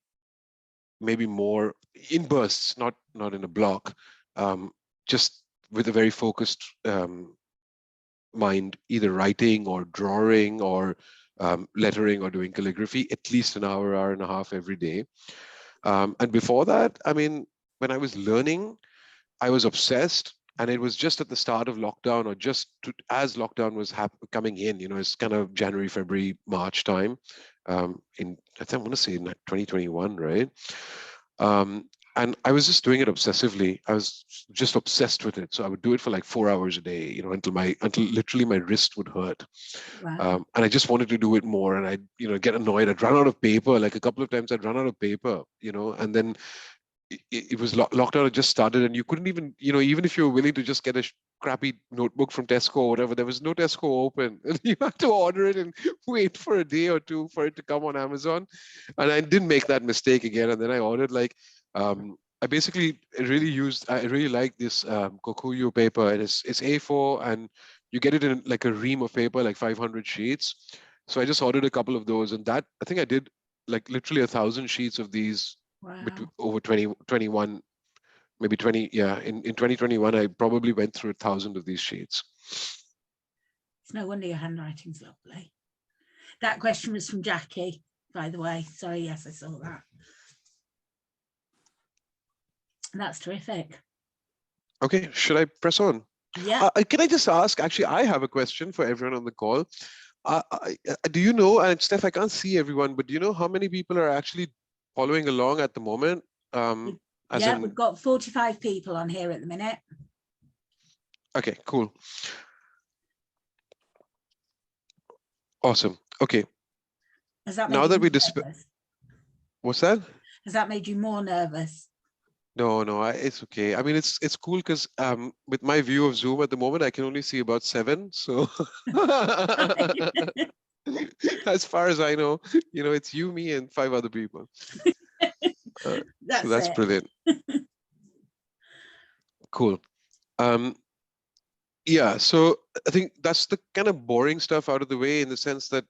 maybe more, in bursts, not in a block, just with a very focused mind, either writing or drawing or lettering or doing calligraphy, at least an hour and a half every day. And before that, I mean, when I was learning, I was obsessed. And it was just at the start of lockdown, or as lockdown was coming in, it's kind of January, February, March time. I want to say in 2021, right? And I was just doing it obsessively. I was just obsessed with it. So I would do it for like 4 hours a day, until literally my wrist would hurt. Wow. And I just wanted to do it more. And I'd, get annoyed. I'd run out of paper. Like a couple of times I'd run out of paper, and then it was lockdown had just started, and you couldn't even, even if you were willing to just get a crappy notebook from Tesco or whatever, there was no Tesco open. And you had to order it and wait for a day or two for it to come on Amazon. And I didn't make that mistake again. And then I ordered I really like this Kokuyu paper. And it's A4, and you get it in like a ream of paper, like 500 sheets. So I just ordered a couple of those, and I think I did like literally 1,000 sheets of these. Wow. Over 2021, maybe 20. Yeah, in 2021, I probably went through 1,000 of these sheets. It's no wonder your handwriting's lovely. That question was from Jackie, by the way. Sorry, yes, I saw that. That's terrific. Okay, should I press on? Yeah. Can I just ask? Actually, I have a question for everyone on the call. Do you know, and Steph, I can't see everyone, but do you know how many people are actually following along at the moment? As Yeah, in, we've got 45 people on here at the minute. okay, cool. Awesome. Okay. Has that Now made that you we more nervous? what's that? Has that made you more nervous? No, no, it's okay. I mean, it's cool because with my view of Zoom at the moment, I can only see about 7. So as far as I know, it's you, me, and 5 other people. So that's it. brilliant. Cool. Yeah, so I think that's the kind of boring stuff out of the way, in the sense that,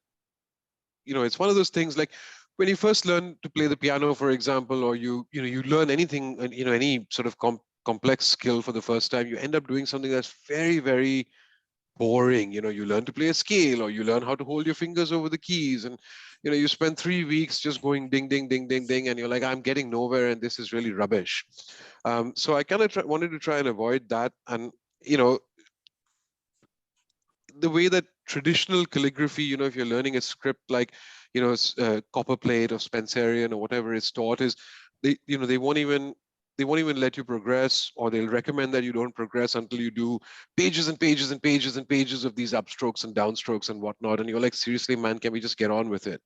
it's one of those things like when you first learn to play the piano, for example, or you learn anything, any sort of complex skill for the first time, you end up doing something that's very, very boring. You learn to play a scale, or you learn how to hold your fingers over the keys, and you spend 3 weeks just going ding, ding, ding, ding, ding, and you're like, I'm getting nowhere, and this is really rubbish. So I kind of wanted to try and avoid that. And the way that traditional calligraphy, if you're learning a script like, copperplate or Spencerian or whatever is taught, is they won't even let you progress, or they'll recommend that you don't progress until you do pages and pages and pages and pages of these upstrokes and downstrokes and whatnot. And you're like, seriously, man, can we just get on with it?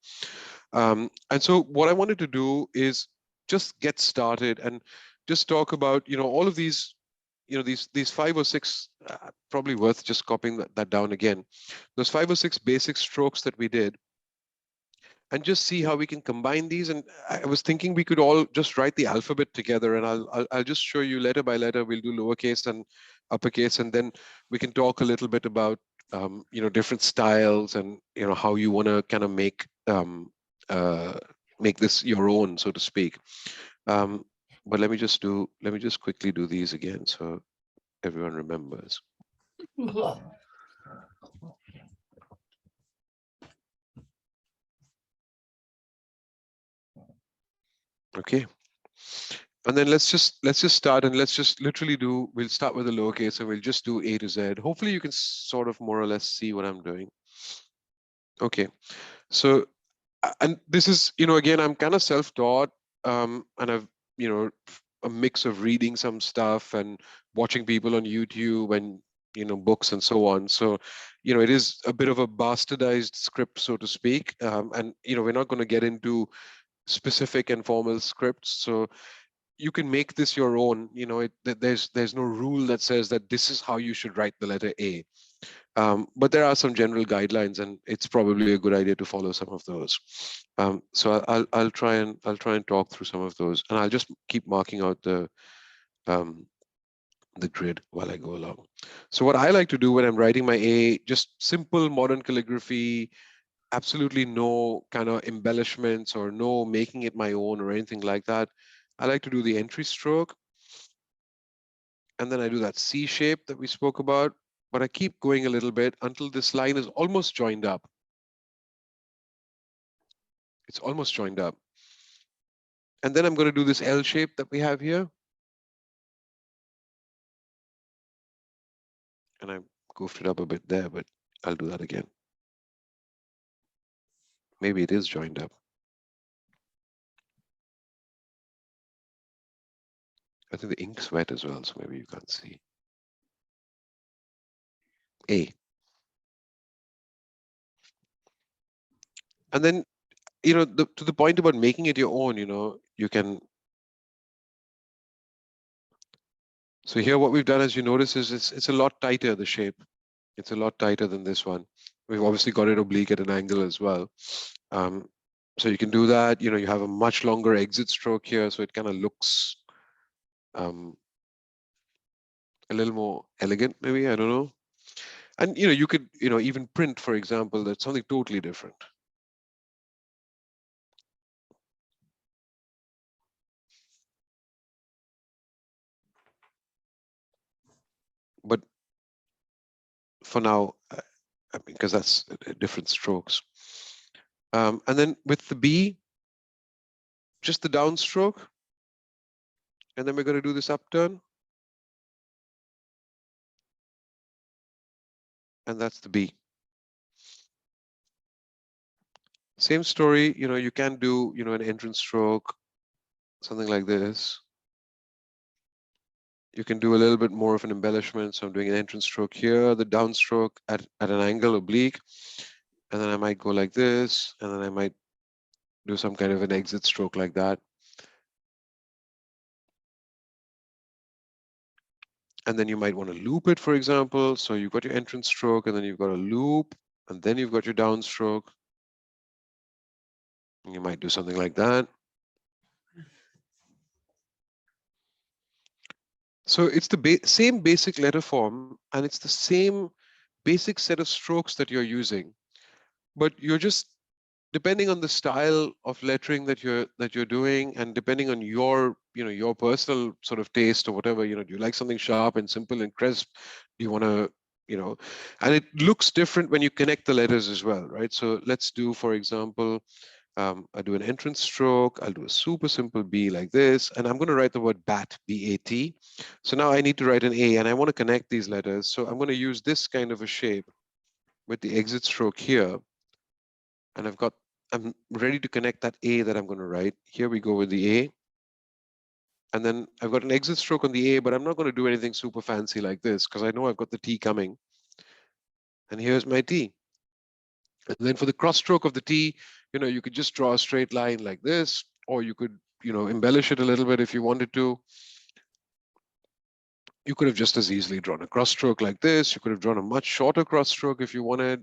And so what I wanted to do is just get started and just talk about, all of these, these 5 or 6, probably worth just copying that down again. Those 5 or 6 basic strokes that we did, and just see how we can combine these. And I was thinking we could all just write the alphabet together, and I'll just show you letter by letter. We'll do lowercase and uppercase, and then we can talk a little bit about different styles, and how you want to kind of make this your own, so to speak. But let me just quickly do these again so everyone remembers. Okay. And then let's just start, and let's just literally we'll start with the lowercase, and we'll just do A to Z. Hopefully you can sort of more or less see what I'm doing. Okay. So, and this is, again, I'm kind of self-taught, and I've, a mix of reading some stuff and watching people on YouTube and, books and so on. So, it is a bit of a bastardized script, so to speak. And, we're not going to get into specific and formal scripts. So you can make this your own. There's no rule that says that this is how you should write the letter A. But there are some general guidelines, and it's probably a good idea to follow some of those. So I'll try and talk through some of those, and I'll just keep marking out the grid while I go along. So what I like to do when I'm writing my A, just simple modern calligraphy, absolutely no kind of embellishments or no making it my own or anything like that. I like to do the entry stroke, and then I do that C shape that we spoke about, but I keep going a little bit until this line is almost joined up. It's almost joined up. And then I'm going to do this L shape that we have here. And I goofed it up a bit there, but I'll do that again. Maybe it is joined up. I think the ink's wet as well, so maybe you can't see. A. And then, to the point about making it your own, you can. So here what we've done, as you notice, is it's a lot tighter, the shape. It's a lot tighter than this one. We've obviously got it oblique at an angle as well. So you can do that. You have a much longer exit stroke here, so it kind of looks a little more elegant, maybe, I don't know. And you could even print, for example, that's something totally different. But for now, because that's different strokes. And then with the B, just the downstroke, and then we're going to do this upturn. And that's the B. Same story, you can do, an entrance stroke, something like this. You can do a little bit more of an embellishment. So I'm doing an entrance stroke here, the downstroke at an angle oblique. And then I might go like this, and then I might do some kind of an exit stroke like that. And then you might want to loop it, for example. So you've got your entrance stroke, and then you've got a loop, and then you've got your downstroke. And you might do something like that. So it's the same basic letter form, and it's the same basic set of strokes that you're using, but you're just depending on the style of lettering that you're doing, and depending on your your personal sort of taste or whatever, do you like something sharp and simple and crisp? Do you want to and it looks different when you connect the letters as well, right? So let's do, for example, I do an entrance stroke. I'll do a super simple B like this, and I'm going to write the word bat, B-A-T. So now I need to write an A, and I want to connect these letters. So I'm going to use this kind of a shape with the exit stroke here, and I'm ready to connect that A that I'm going to write. Here we go with the A. And then I've got an exit stroke on the A, but I'm not going to do anything super fancy like this because I know I've got the T coming. And here's my T. And then for the cross stroke of the T, you could just draw a straight line like this, or you could, embellish it a little bit if you wanted to. You could have just as easily drawn a cross stroke like this. You could have drawn a much shorter cross stroke if you wanted.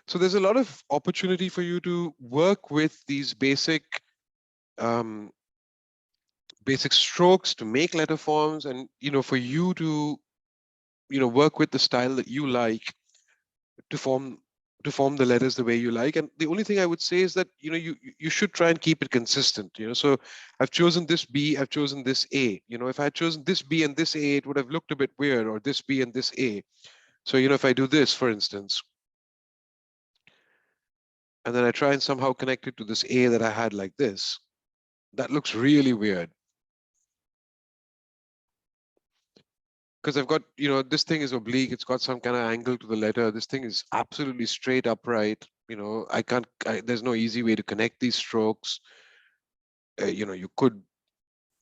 So there's a lot of opportunity for you to work with these basic strokes to make letter forms, and for you to work with the style that you like to form the letters the way you like. And the only thing I would say is that you should try and keep it consistent. So I've chosen this B, I've chosen this A. If I had chosen this B and this A, it would have looked a bit weird, or this B and this A. So if I do this, for instance, and then I try and somehow connect it to this A that I had like this, that looks really weird. Because I've got, this thing is oblique, it's got some kind of angle to the letter. This thing is absolutely straight upright. There's no easy way to connect these strokes. You could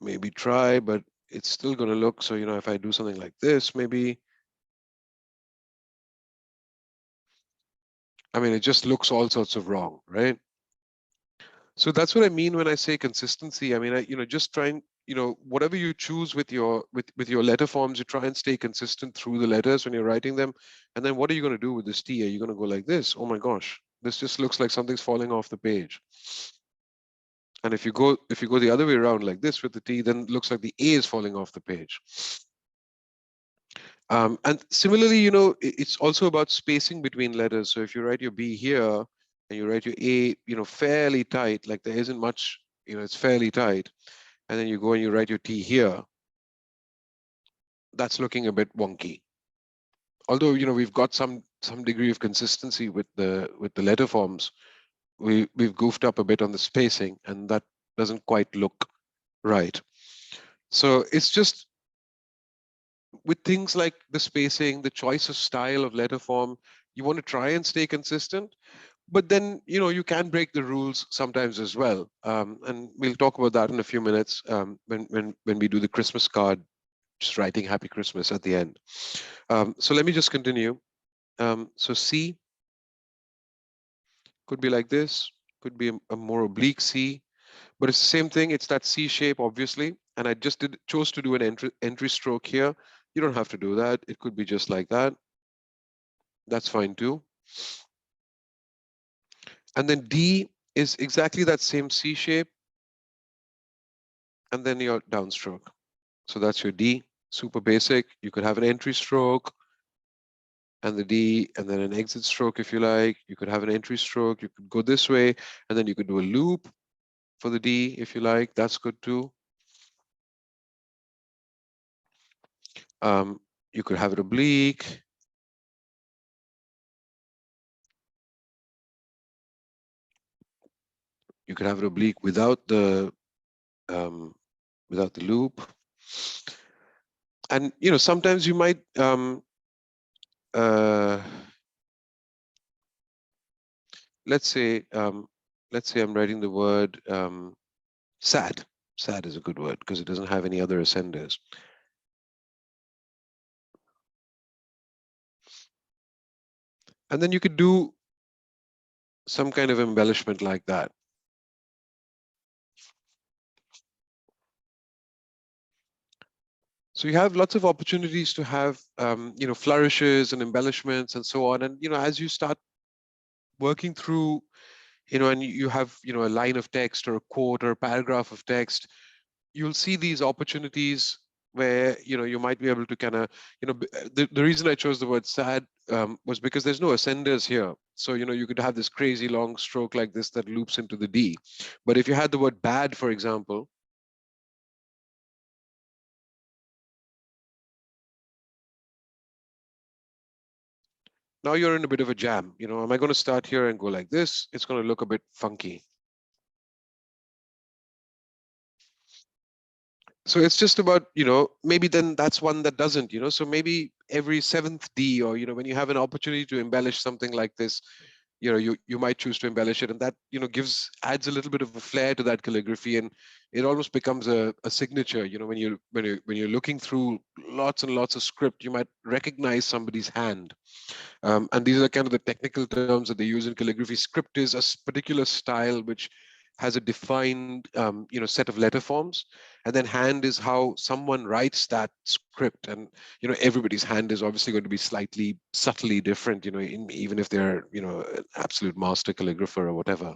maybe try, but it's still going to look. So, if I do something like this, maybe, it just looks all sorts of wrong, right? So that's what I mean when I say consistency. Just trying, whatever you choose with your letter forms, you try and stay consistent through the letters when you're writing them. And then what are you going to do with this T? Are you going to go like this? Oh my gosh, this just looks like something's falling off the page. And if you go the other way around like this with the T, then it looks like the A is falling off the page. And similarly, it's also about spacing between letters. So if you write your B here, and you write your A, fairly tight, like there isn't much, it's fairly tight. And then you go and you write your T here. That's looking a bit wonky. Although, we've got some degree of consistency with the letter forms. We've goofed up a bit on the spacing, and that doesn't quite look right. So it's just with things like the spacing, the choice of style of letter form, you want to try and stay consistent. But then, you can break the rules sometimes as well. And we'll talk about that in a few minutes when we do the Christmas card, just writing Happy Christmas at the end. So let me just continue. So C could be like this, could be a more oblique C, but it's the same thing. It's that C shape, obviously. And I just chose to do an entry stroke here. You don't have to do that. It could be just like that. That's fine too. And then D is exactly that same C shape, and then your downstroke. So that's your D, super basic. You could have an entry stroke and the D, and then an exit stroke if you like. You could have an entry stroke. You could go this way, and then you could do a loop for the D if you like. That's good too. You could have it oblique. You could have it oblique without the loop. And sometimes you might let's say let's say I'm writing the word sad. Sad is a good word because it doesn't have any other ascenders. And then you could do some kind of embellishment like that. So you have lots of opportunities to have, flourishes and embellishments and so on. And, as you start working through, and you have, a line of text or a quote or a paragraph of text, you'll see these opportunities where, you might be able to kind of, the reason I chose the word sad was because there's no ascenders here. So, you could have this crazy long stroke like this that loops into the D. But if you had the word bad, for example, now you're in a bit of a jam. Am I going to start here and go like this? It's going to look a bit funky. So it's just about, maybe then that's one that doesn't, so maybe every 7th D, or, when you have an opportunity to embellish something like this, you might choose to embellish it, and that, adds a little bit of a flair to that calligraphy, and it almost becomes a signature. When you're looking through lots and lots of script, you might recognize somebody's hand. And these are kind of the technical terms that they use in calligraphy. Script is a particular style which has a defined, set of letter forms, and then hand is how someone writes that script. And everybody's hand is obviously going to be slightly subtly different. Even if they're an absolute master calligrapher or whatever.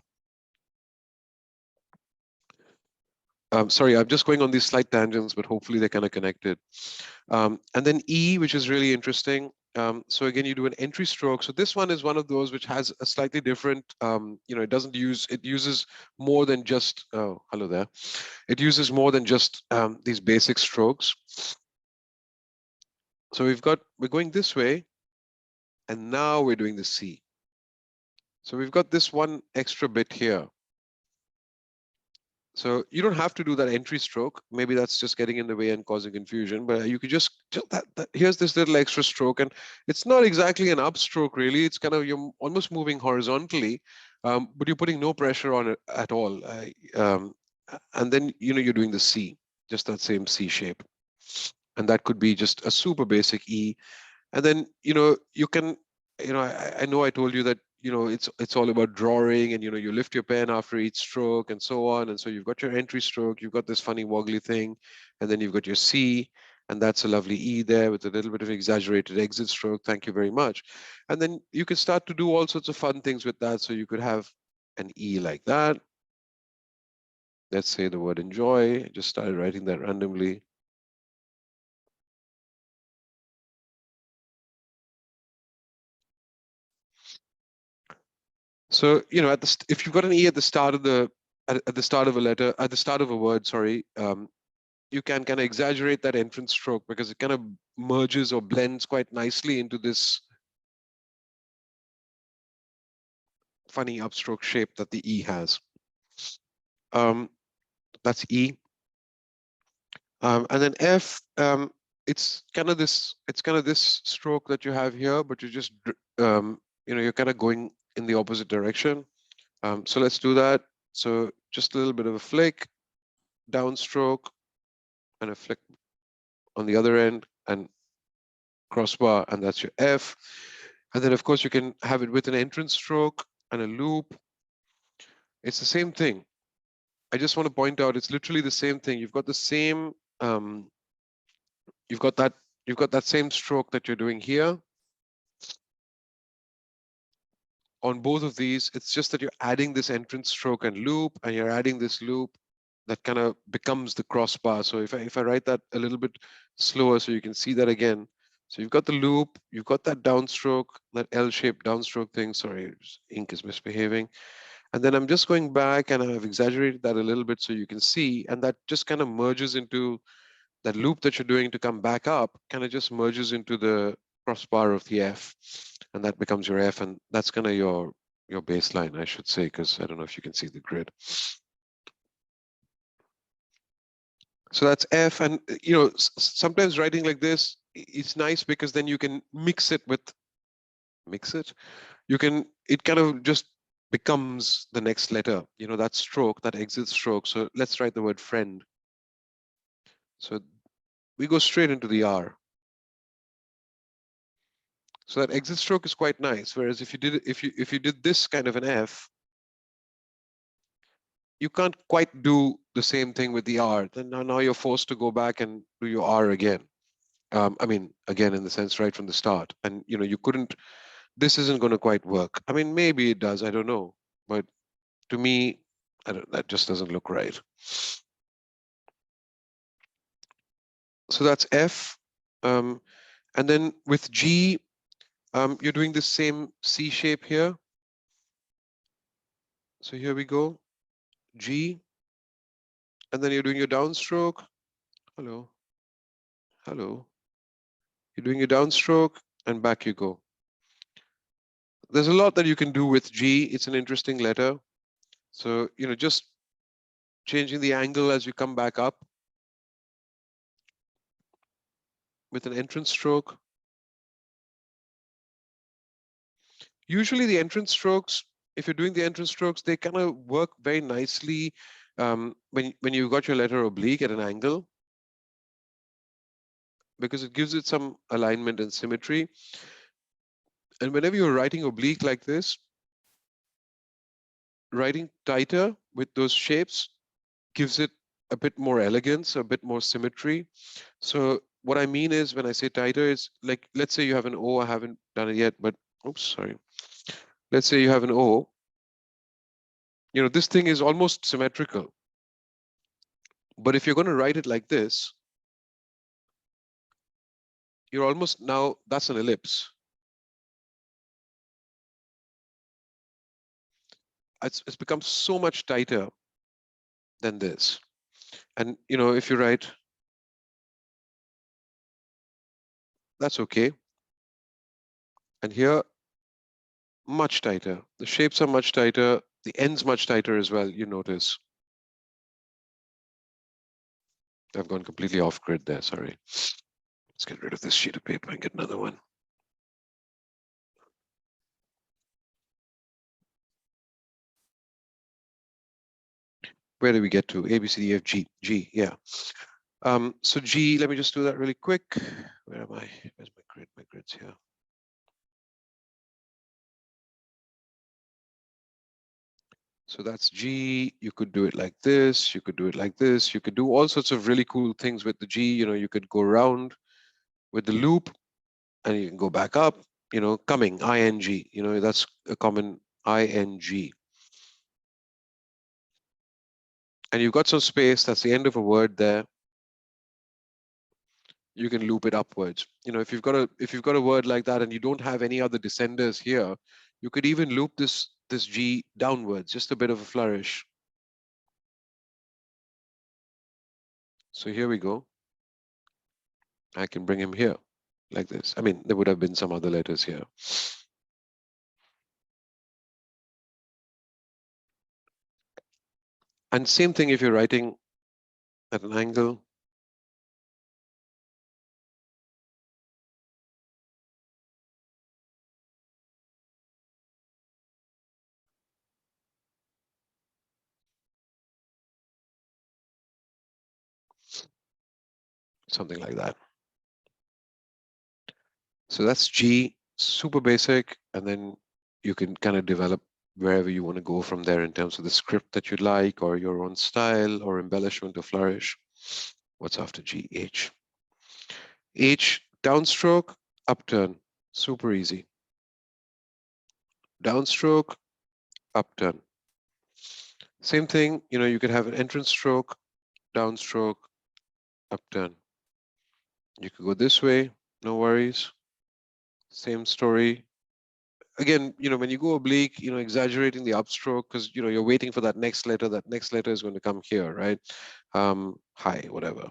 Sorry, I'm just going on these slight tangents, but hopefully they're kind of connected. And then E, which is really interesting. So again, you do an entry stroke. So this one is one of those which has a slightly different, it uses more than just, oh, hello there. It uses more than just these basic strokes. So we're going this way, and now we're doing the C. So we've got this one extra bit here. So you don't have to do that entry stroke. Maybe that's just getting in the way and causing confusion, but you could just here's this little extra stroke, and it's not exactly an upstroke really. It's kind of, you're almost moving horizontally, but you're putting no pressure on it at all. And then, you're doing the C, just that same C shape. And that could be just a super basic E. And then, you can, I know I told you that, it's all about drawing, and, you lift your pen after each stroke and so on. And so you've got your entry stroke, you've got this funny woggly thing, and then you've got your C, and that's a lovely E there with a little bit of exaggerated exit stroke. Thank you very much. And then you can start to do all sorts of fun things with that. So you could have an E like that. Let's say the word enjoy. I just started writing that randomly. So, if you've got an E at the start of at the start of a letter, at the start of a word, sorry, you can kind of exaggerate that entrance stroke because it kind of merges or blends quite nicely into this funny upstroke shape that the E has. That's E. And then F, it's kind of this stroke that you have here, but you're just, you're kind of going in the opposite direction. So let's do that. So just a little bit of a flick, downstroke, and a flick on the other end, and crossbar, and that's your F. And then of course you can have it with an entrance stroke and a loop. It's the same thing. I just want to point out it's literally the same thing. You've got the same, you've got that same stroke that you're doing here. On both of these, it's just that you're adding this entrance stroke and loop, and you're adding this loop that kind of becomes the crossbar. So if I write that a little bit slower so you can see that again. So you've got the loop, you've got that downstroke, that L-shaped downstroke thing. Sorry, ink is misbehaving. And then I'm just going back, and I've exaggerated that a little bit so you can see, and that just kind of merges into that loop that you're doing to come back up, kind of just merges into the crossbar of the F, and that becomes your F, and that's kind of your baseline, I should say, because I don't know if you can see the grid. So that's F, and sometimes writing like this, it's nice because then you can mix it. You can, it kind of just becomes the next letter, you know, that stroke, that exit stroke. So let's write the word friend. So we go straight into the R. So that exit stroke is quite nice. Whereas if you did this kind of an F, you can't quite do the same thing with the R. Then now you're forced to go back and do your R again. I mean, again, in the sense right from the start. And you know, you couldn't, this isn't going to quite work. I mean, maybe it does, I don't know. But to me, that just doesn't look right. So that's F. And then with G, you're doing the same C shape here. So here we go, G. And then you're doing your downstroke. Hello. Hello. You're doing your downstroke and back you go. There's a lot that you can do with G. It's an interesting letter. So, you know, just changing the angle as you come back up with an entrance stroke. Usually the entrance strokes, if you're doing the entrance strokes, they kind of work very nicely when you've got your letter oblique at an angle, because it gives it some alignment and symmetry. And whenever you're writing oblique like this, writing tighter with those shapes gives it a bit more elegance, a bit more symmetry. So what I mean is, when I say tighter, is like, let's say you have an O, I haven't done it yet, but oops, sorry. Let's say you have an O, you know, this thing is almost symmetrical. But if you're going to write it like this, you're almost, now that's an ellipse. It's become so much tighter than this. And, you know, if you write, that's okay. And here, much tighter. The shapes are much tighter. The ends much tighter as well, you notice. I've gone completely off grid there, sorry. Let's get rid of this sheet of paper and get another one. Where do we get to? A, B, C, D, F, G, G, yeah. So G, let me just do that really quick. Where am I? Where's my grid? My grid's here. So that's G. You could do it like this. You could do it like this. You could do all sorts of really cool things with the G. You know, you could go around with the loop and you can go back up, you know, coming, ing, you know, that's a common ing. And you've got some space, that's the end of a word there. You can loop it upwards. You know, if you've got a word like that and you don't have any other descenders here, you could even loop this G downwards, just a bit of a flourish. So here we go. I can bring him here like this. I mean, there would have been some other letters here. And same thing if you're writing at an angle. Something like that. So that's G, super basic, and then you can kind of develop wherever you want to go from there in terms of the script that you like, or your own style, or embellishment or flourish. What's after G? H. H, downstroke, upturn, super easy. Downstroke, upturn. Same thing, you know, you could have an entrance stroke, downstroke, upturn. You could go this way, no worries. Same story. Again, you know, when you go oblique, you know, exaggerating the upstroke, because, you know, you're waiting for that next letter is going to come here, right? High, whatever.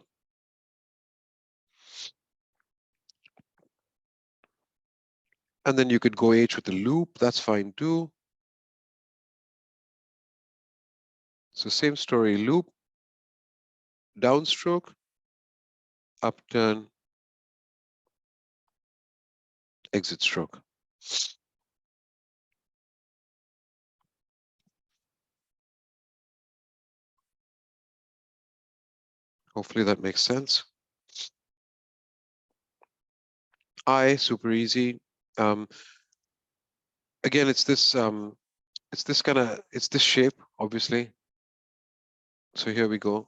And then you could go H with the loop, that's fine too. So same story, loop, downstroke, upturn, exit stroke. Hopefully that makes sense. I, super easy. Again, it's this shape, obviously. So here we go.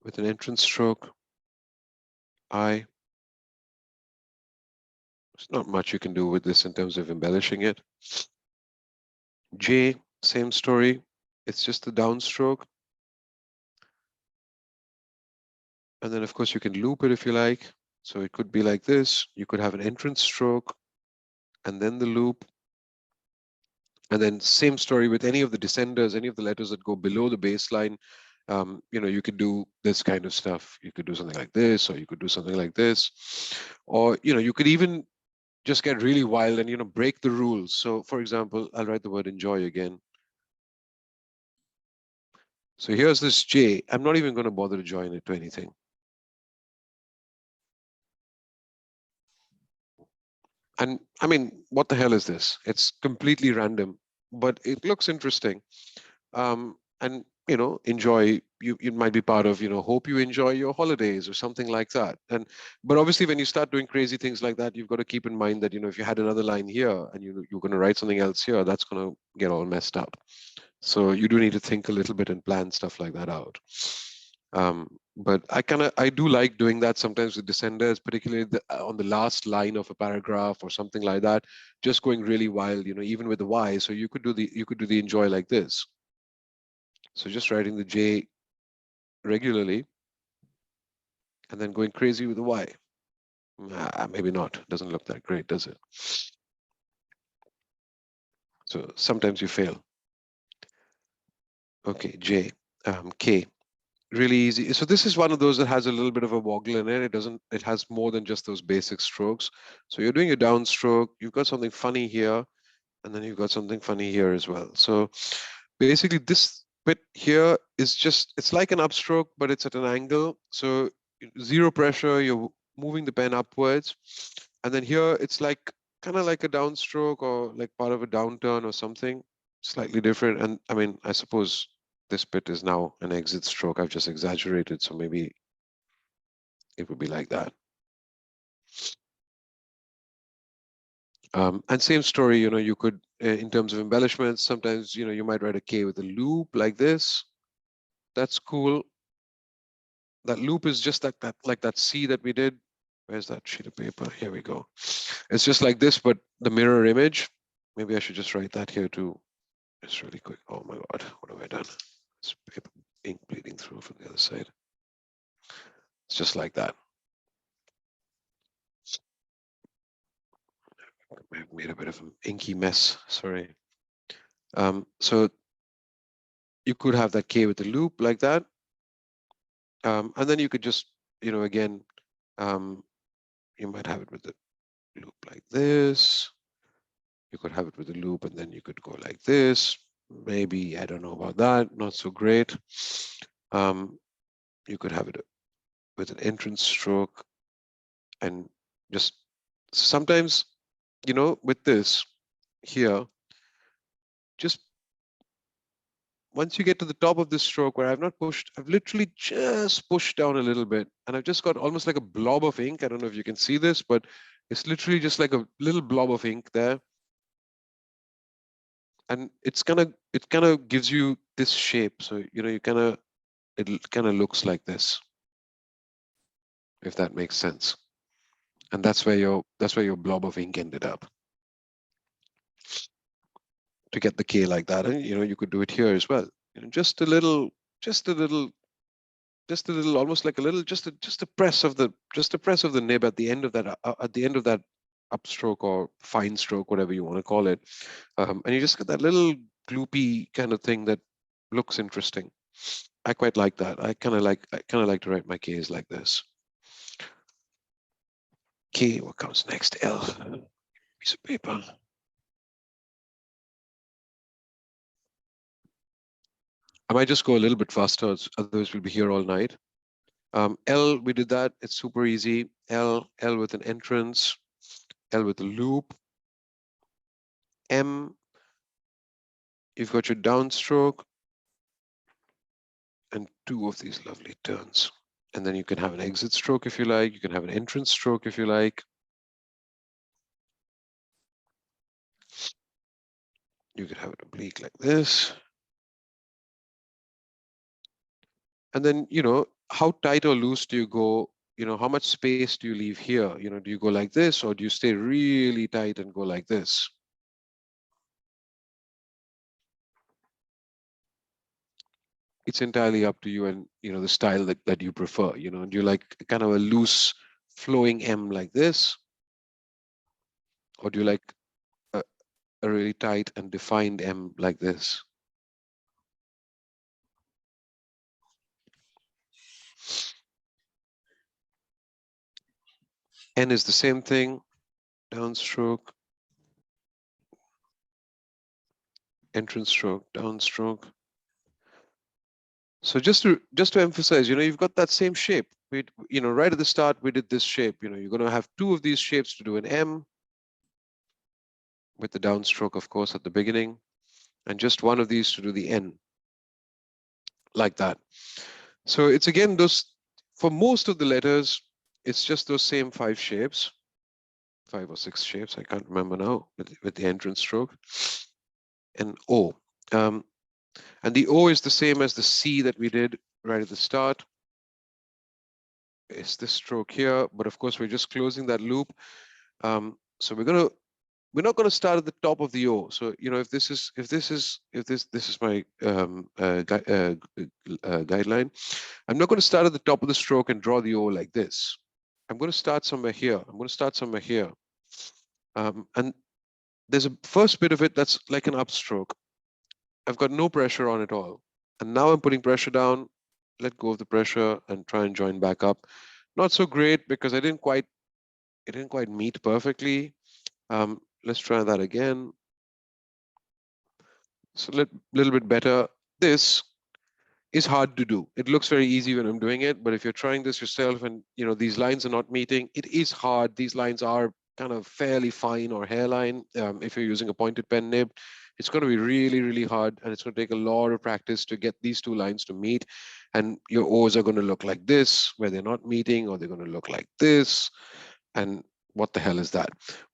With an entrance stroke, I. There's not much you can do with this in terms of embellishing it. J, same story. It's just the downstroke. And then, of course, you can loop it if you like. So it could be like this. You could have an entrance stroke and then the loop. And then same story with any of the descenders, any of the letters that go below the baseline. You could do this kind of stuff. You could do something like this, or you could do something like this. Or, you could even just get really wild and, break the rules. So for example, I'll write the word enjoy again. So here's this J. I'm not even going to bother to join it to anything. And I mean, what the hell is this? It's completely random, but it looks interesting. And enjoy. You might be part of, hope you enjoy your holidays or something like that. But obviously, when you start doing crazy things like that, you've got to keep in mind that if you had another line here and you're going to write something else here, that's going to get all messed up. So you do need to think a little bit and plan stuff like that out. But I do like doing that sometimes with descenders, particularly on the last line of a paragraph or something like that, just going really wild, even with the Y. So you could do the enjoy like this. So just writing the J regularly and then going crazy with the Y. Maybe not. Doesn't look that great, does it? So sometimes you fail. Okay, J, K. Really easy. So this is one of those that has a little bit of a woggle in it. It has more than just those basic strokes. So you're doing a downstroke, you've got something funny here, and then you've got something funny here as well. So basically this bit here is it's like an upstroke, but it's at an angle. So zero pressure, you're moving the pen upwards. And then here it's kind of like a downstroke or like part of a downturn or something slightly different. And I mean, I suppose this bit is now an exit stroke. I've just exaggerated. So maybe it would be like that. And same story, you could, in terms of embellishments, sometimes, you might write a K with a loop like this. That's cool. That loop is just like that C that we did. Where's that sheet of paper? Here we go. It's just like this, but the mirror image. Maybe I should just write that here too. Just really quick. Oh my God, what have I done? It's paper ink bleeding through from the other side. It's just like that. I've made a bit of an inky mess, sorry. So you could have that K with the loop like that. And then you could just, again, you might have it with the loop like this. You could have it with a loop and then you could go like this. Maybe, I don't know about that, not so great. You could have it with an entrance stroke and just sometimes, with this here, just once you get to the top of this stroke where I've literally just pushed down a little bit and I've just got almost like a blob of ink. I don't know if you can see this, but it's literally just like a little blob of ink there. And it kind of gives you this shape. So, it kind of looks like this, if that makes sense. And that's where your blob of ink ended up. To get the K like that, and you could do it here as well. Just a little, almost like a little, just a press of the nib at the end of that upstroke or fine stroke, whatever you want to call it, and you just get that little gloopy kind of thing that looks interesting. I quite like that. I kind of like to write my K's like this. K, what comes next? L, piece of paper. I might just go a little bit faster, otherwise we'll be here all night. L, we did that. It's super easy. L with an entrance, L with a loop. M, You've got your downstroke and 2 of these lovely turns. And then you can have an exit stroke if you like. You can have an entrance stroke if you like. You could have an oblique like this. And then, you know, how tight or loose do you go? You know, how much space do you leave here? You know, do you go like this, or do you stay really tight and go like this? It's entirely up to you and, you know, the style that you prefer. You know, do you like kind of a loose flowing M like this? Or do you like a really tight and defined M like this? N is the same thing, downstroke, entrance stroke, downstroke. So just to emphasize, you know, you've got that same shape. We, you know, right at the start, we did this shape. You know, you're going to have 2 of these shapes to do an M with the downstroke, of course, at the beginning, and just 1 of these to do the N, like that. So it's again those, for most of the letters, it's just those same 5 shapes, 5 or 6 shapes, I can't remember now, with the entrance stroke, and O. And the O is the same as the C that we did right at the start. It's this stroke here, but of course we're just closing that loop. So we're not going to start at the top of the O. So, you know, if this is my guideline, I'm not going to start at the top of the stroke and draw the O like this. I'm going to start somewhere here. I'm going to start somewhere here. And there's a first bit of it that's like an upstroke. I've got no pressure on at all. And now I'm putting pressure down, let go of the pressure and try and join back up. Not so great because it didn't quite meet perfectly. Let's try that again. So a little bit better. This is hard to do. It looks very easy when I'm doing it, but if you're trying this yourself and, you know, these lines are not meeting, it is hard. These lines are kind of fairly fine or hairline. If you're using a pointed pen nib, it's going to be really, really hard, and it's going to take a lot of practice to get these 2 lines to meet. And your O's are going to look like this, where they're not meeting, or they're going to look like this. And what the hell is that?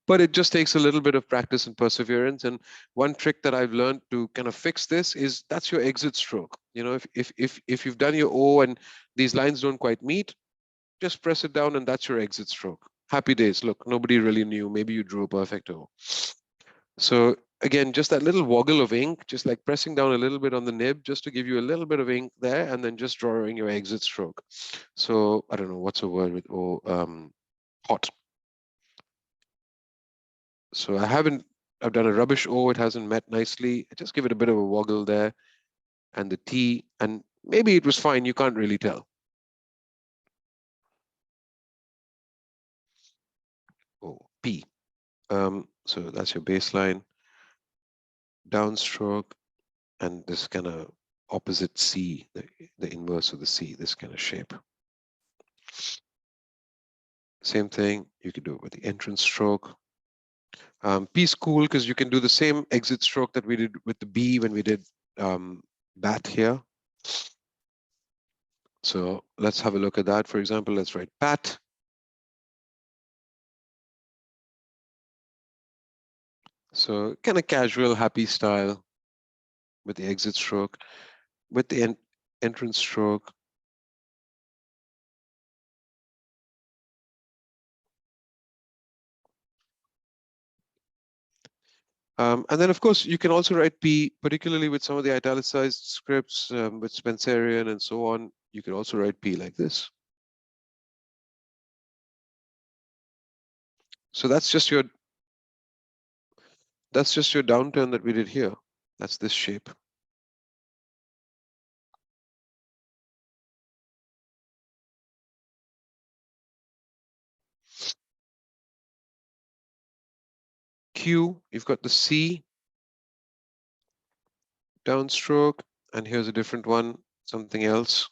But it just takes a little bit of practice and perseverance. And one trick that I've learned to kind of fix this is that's your exit stroke. You know, if you've done your O and these lines don't quite meet, just press it down and that's your exit stroke. Happy days. Look, nobody really knew. Maybe you drew a perfect O. So again, just that little woggle of ink, just like pressing down a little bit on the nib, just to give you a little bit of ink there, and then just drawing your exit stroke. So I don't know what's a word with O. Hot. So I've done a rubbish O, it hasn't met nicely. I just give it a bit of a woggle there, and the T, and maybe it was fine, you can't really tell. Oh, P. So that's your baseline, downstroke, and this kind of opposite C, the inverse of the C, this kind of shape. Same thing, you can do it with the entrance stroke. P is cool because you can do the same exit stroke that we did with the B when we did bat here. So let's have a look at that. For example, let's write bat. So kind of casual, happy style with the exit stroke, with the entrance stroke. And then, of course, you can also write P, particularly with some of the italicized scripts with Spencerian and so on. You can also write P like this. So that's just your downturn that we did here. That's this shape. Q, you've got the C downstroke, and here's a different one, something else.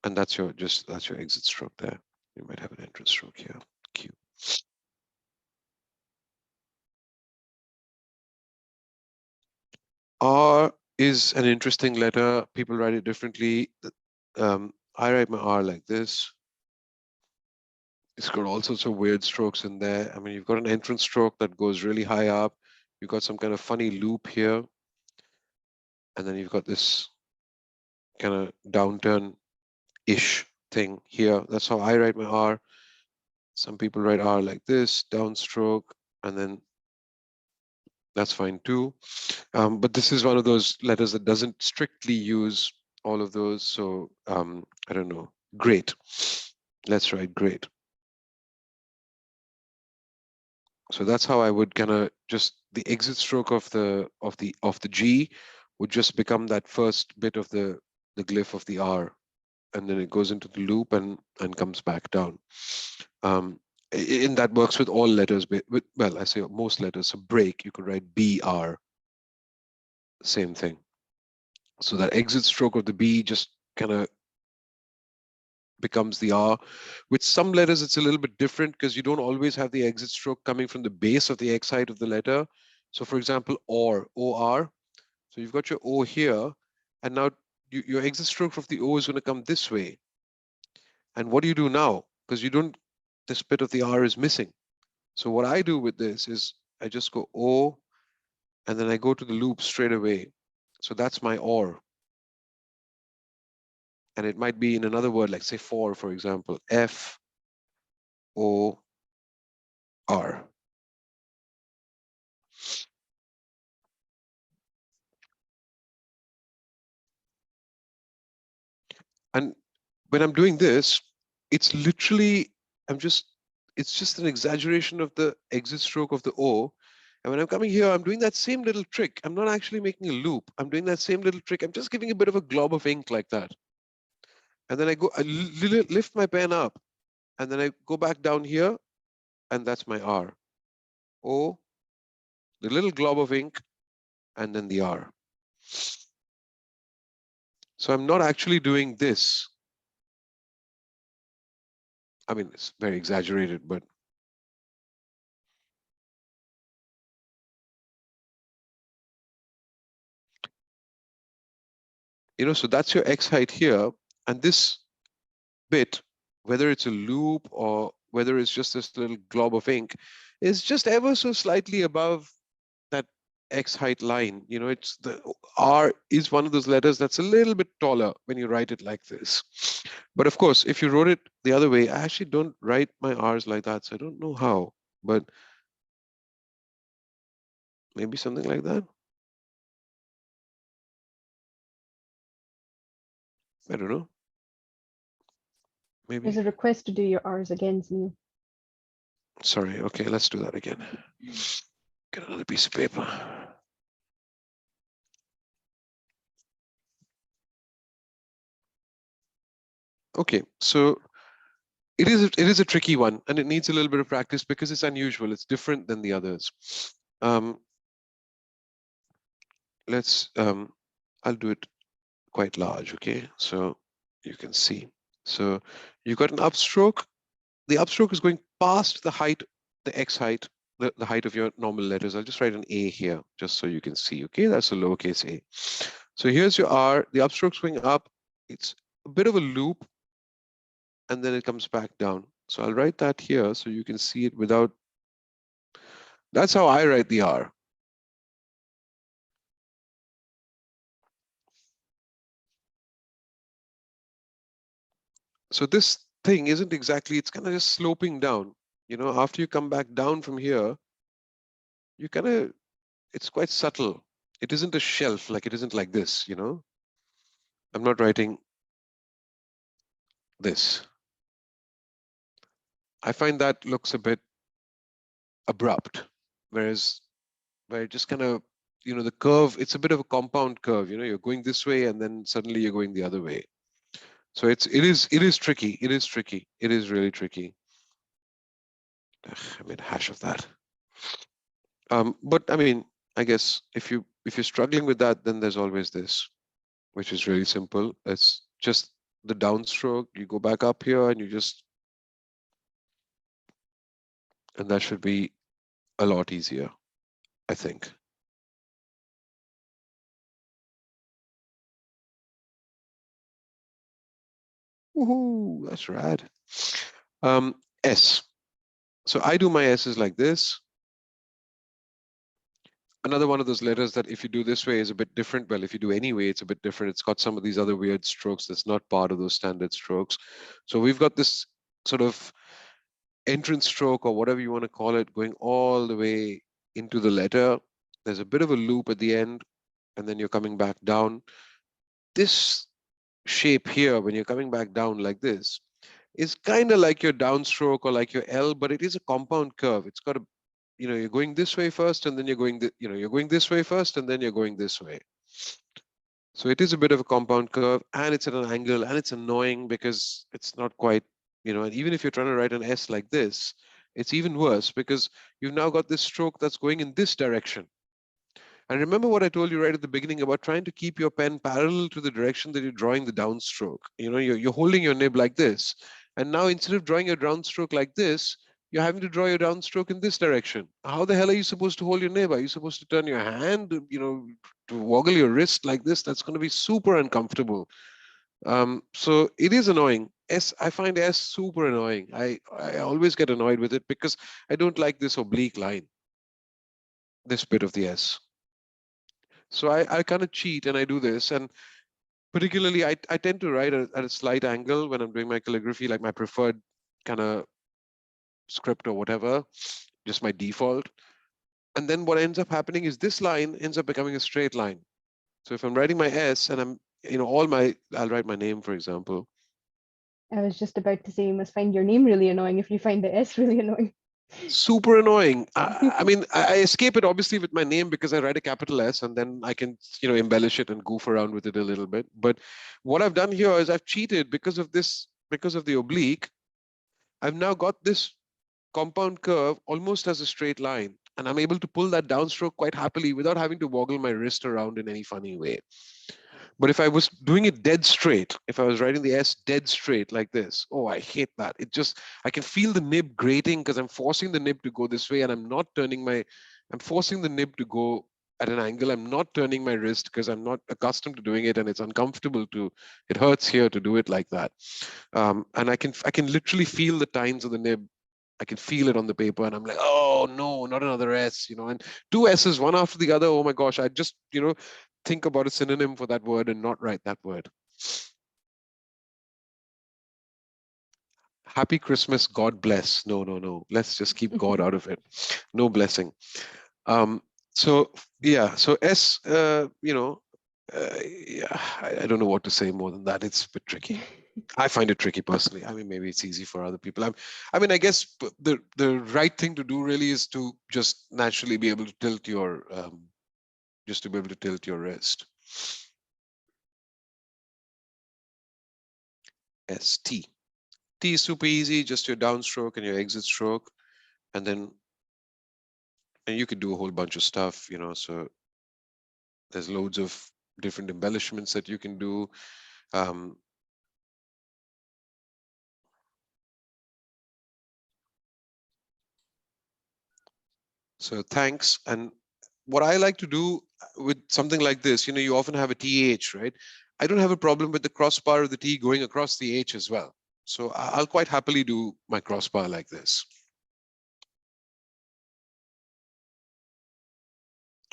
And that's your exit stroke there. You might have an entrance stroke here, Q. R is an interesting letter. People write it differently. I write my R like this. It's got all sorts of weird strokes in there. I mean, you've got an entrance stroke that goes really high up. You've got some kind of funny loop here. And then you've got this kind of downturn-ish thing here. That's how I write my R. Some people write R like this, downstroke, and then that's fine too. But this is one of those letters that doesn't strictly use all of those. So I don't know. Great. Let's write great. So that's how I would kind of just the exit stroke of the G would just become that first bit of the glyph of the R, and then it goes into the loop and comes back down. And that works with all letters. Well, I say most letters. So break, you could write BR. Same thing. So that exit stroke of the B just kind of becomes the R. With some letters, it's a little bit different because you don't always have the exit stroke coming from the base of the X height of the letter. So for example, OR. So you've got your O here, and now your exit stroke of the O is going to come this way. And what do you do now? Because you don't, this bit of the R is missing. So what I do with this is I just go O, and then I go to the loop straight away. So that's my OR. And it might be in another word, like say for example, FOR. And when I'm doing this, it's literally, it's just an exaggeration of the exit stroke of the O. And when I'm coming here, I'm doing that same little trick. I'm not actually making a loop. I'm doing that same little trick. I'm just giving a bit of a glob of ink like that. And then I lift my pen up, and then I go back down here, and that's my R. O, the little glob of ink, and then the R. So I'm not actually doing this. I mean, it's very exaggerated, but so that's your X height here. And this bit, whether it's a loop or whether it's just this little glob of ink, is just ever so slightly above that X height line. It's the R is one of those letters that's a little bit taller when you write it like this. But of course, if you wrote it the other way, I actually don't write my R's like that, so I don't know how, but maybe something like that. I don't know. Maybe. There's a request to do your R's again, Sunil. Sorry. Okay, let's do that again. Get another piece of paper. Okay, so it is a tricky one, and it needs a little bit of practice because it's unusual. It's different than the others. I'll do it quite large, okay? So you can see. So you've got an upstroke. The upstroke is going past the height, the X height, the height of your normal letters. I'll just write an A here, just so you can see, okay? That's a lowercase a. So here's your R. The upstroke's going up. It's a bit of a loop, and then it comes back down. So I'll write that here so you can see it without. That's how I write the R. So this thing isn't exactly, it's kind of just sloping down. After you come back down from here, you kind of, it's quite subtle. It isn't a shelf, like it isn't like this, I'm not writing this. I find that looks a bit abrupt, whereas where it just kind of, the curve, it's a bit of a compound curve, you're going this way and then suddenly you're going the other way. So it is tricky. It is tricky. It is really tricky. I made a hash of that. But I mean, I guess if you're struggling with that, then there's always this, which is really simple. It's just the downstroke. You go back up here and and that should be a lot easier, I think. Woohoo, that's rad. S. So I do my S's like this. Another one of those letters that if you do this way is a bit different. Well, if you do anyway, it's a bit different. It's got some of these other weird strokes that's not part of those standard strokes. So we've got this sort of entrance stroke or whatever you want to call it going all the way into the letter. There's a bit of a loop at the end, and then you're coming back down. This shape here, when you're coming back down like this, is kind of like your downstroke or like your L, but it is a compound curve. It's got a, you're going this way first, and then you're going, you're going this way first, and then you're going this way. So it is a bit of a compound curve, and it's at an angle, and it's annoying because it's not quite, and even if you're trying to write an S like this, it's even worse because you've now got this stroke that's going in this direction. And remember what I told you right at the beginning about trying to keep your pen parallel to the direction that you're drawing the downstroke. You're holding your nib like this. And now instead of drawing your downstroke like this, you're having to draw your downstroke in this direction. How the hell are you supposed to hold your nib? Are you supposed to turn your hand, to woggle your wrist like this? That's going to be super uncomfortable. So it is annoying. I find S super annoying. I always get annoyed with it because I don't like this oblique line, this bit of the S. So I kind of cheat and I do this. And particularly, I tend to write at a slight angle when I'm doing my calligraphy, like my preferred kind of script or whatever, just my default. And then what ends up happening is this line ends up becoming a straight line. So if I'm writing my S and I'm, I'll write my name, for example. I was just about to say you must find your name really annoying if you find the S really annoying. Super annoying. I mean, I escape it obviously with my name because I write a capital S and then I can, embellish it and goof around with it a little bit. But what I've done here is I've cheated because of this, because of the oblique. I've now got this compound curve almost as a straight line. And I'm able to pull that downstroke quite happily without having to woggle my wrist around in any funny way. But if I was doing it dead straight, if I was writing the S dead straight like this, oh, I hate that. I can feel the nib grating because I'm forcing the nib to go this way and I'm forcing the nib to go at an angle. I'm not turning my wrist because I'm not accustomed to doing it and it's uncomfortable it hurts here to do it like that. And I can literally feel the tines of the nib. I can feel it on the paper and I'm like, oh no, not another S, and two S's, one after the other. Oh my gosh, I just, think about a synonym for that word and not write that word. Happy Christmas, God bless. No. Let's just keep God out of it. No blessing. So yeah, so S, yeah, I don't know what to say more than that. It's a bit tricky. I find it tricky personally. I mean, maybe it's easy for other people. I mean, I guess the right thing to do really is to just naturally be able to tilt your, wrist. ST. T is super easy, just your downstroke and your exit stroke. And you could do a whole bunch of stuff, so there's loads of different embellishments that you can do. So thanks. And what I like to do with something like this, you often have a TH, right? I don't have a problem with the crossbar of the T going across the H as well. So I'll quite happily do my crossbar like this.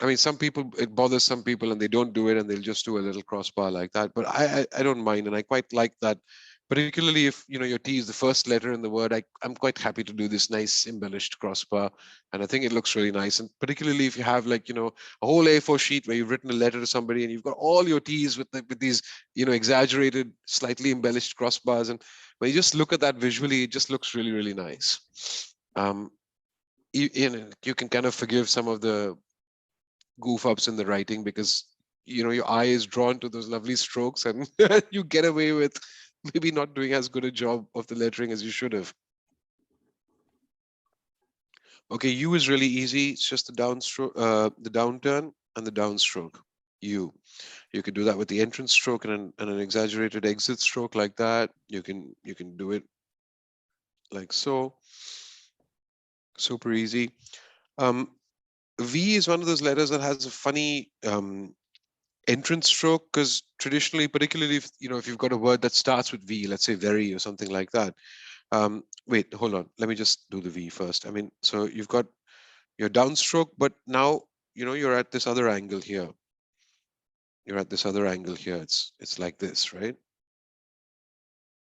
I mean, some people, it bothers some people and they don't do it and they'll just do a little crossbar like that. But I don't mind, and I quite like that. Particularly if your T is the first letter in the word, I'm quite happy to do this nice embellished crossbar, and I think it looks really nice. And particularly if you have a whole A4 sheet where you've written a letter to somebody and you've got all your T's with these exaggerated, slightly embellished crossbars, and when you just look at that visually, it just looks really, really nice. You can kind of forgive some of the goof ups in the writing because your eye is drawn to those lovely strokes and you get away with maybe not doing as good a job of the lettering as you should have. Okay, U is really easy. It's just the downstroke, the downturn and the downstroke. U. You can do that with the entrance stroke and an exaggerated exit stroke like that. You can do it like so. Super easy. V is one of those letters that has a funny entrance stroke, because traditionally, particularly if if you've got a word that starts with V, let's say very or something like that. Wait, hold on. Let me just do the V first. I mean, so you've got your downstroke, but now you're at this other angle here. You're at this other angle here. It's like this, right?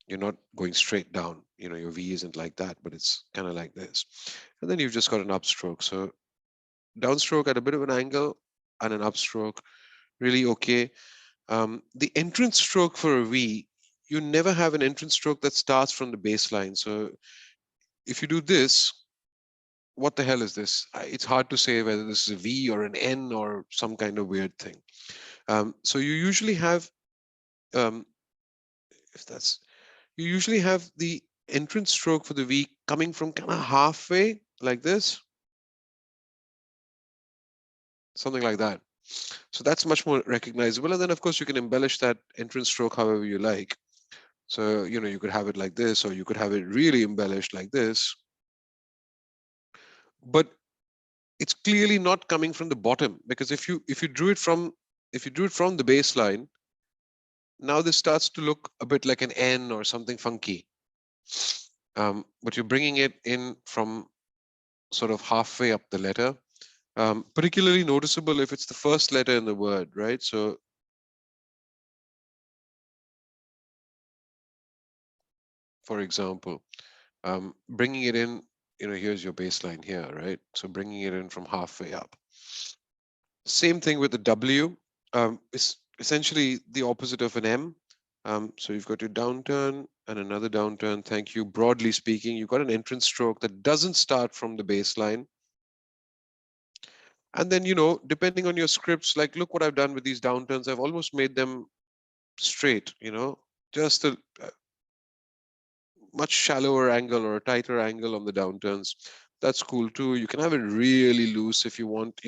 You're not going straight down. Your V isn't like that, but it's kind of like this. And then you've just got an upstroke. So downstroke at a bit of an angle and an upstroke, really okay. The entrance stroke for a V, you never have an entrance stroke that starts from the baseline. So if you do this, what the hell is this? It's hard to say whether this is a V or an N or some kind of weird thing. So you usually have, you usually have the entrance stroke for the V coming from kind of halfway like this. Something like that. So that's much more recognizable. And then of course you can embellish that entrance stroke however you like. So, you could have it like this, or you could have it really embellished like this. But it's clearly not coming from the bottom, because if you drew it from the baseline, now this starts to look a bit like an N or something funky. But you're bringing it in from sort of halfway up the letter. Particularly noticeable if it's the first letter in the word, right? So for example, bringing it in, here's your baseline here, right? So bringing it in from halfway up. Same thing with the W. It's essentially the opposite of an M. So you've got your downturn and another downturn. Thank you. Broadly speaking, you've got an entrance stroke that doesn't start from the baseline. And then, depending on your scripts, like look what I've done with these downturns. I've almost made them straight, just a much shallower angle or a tighter angle on the downturns. That's cool too. You can have it really loose if you want,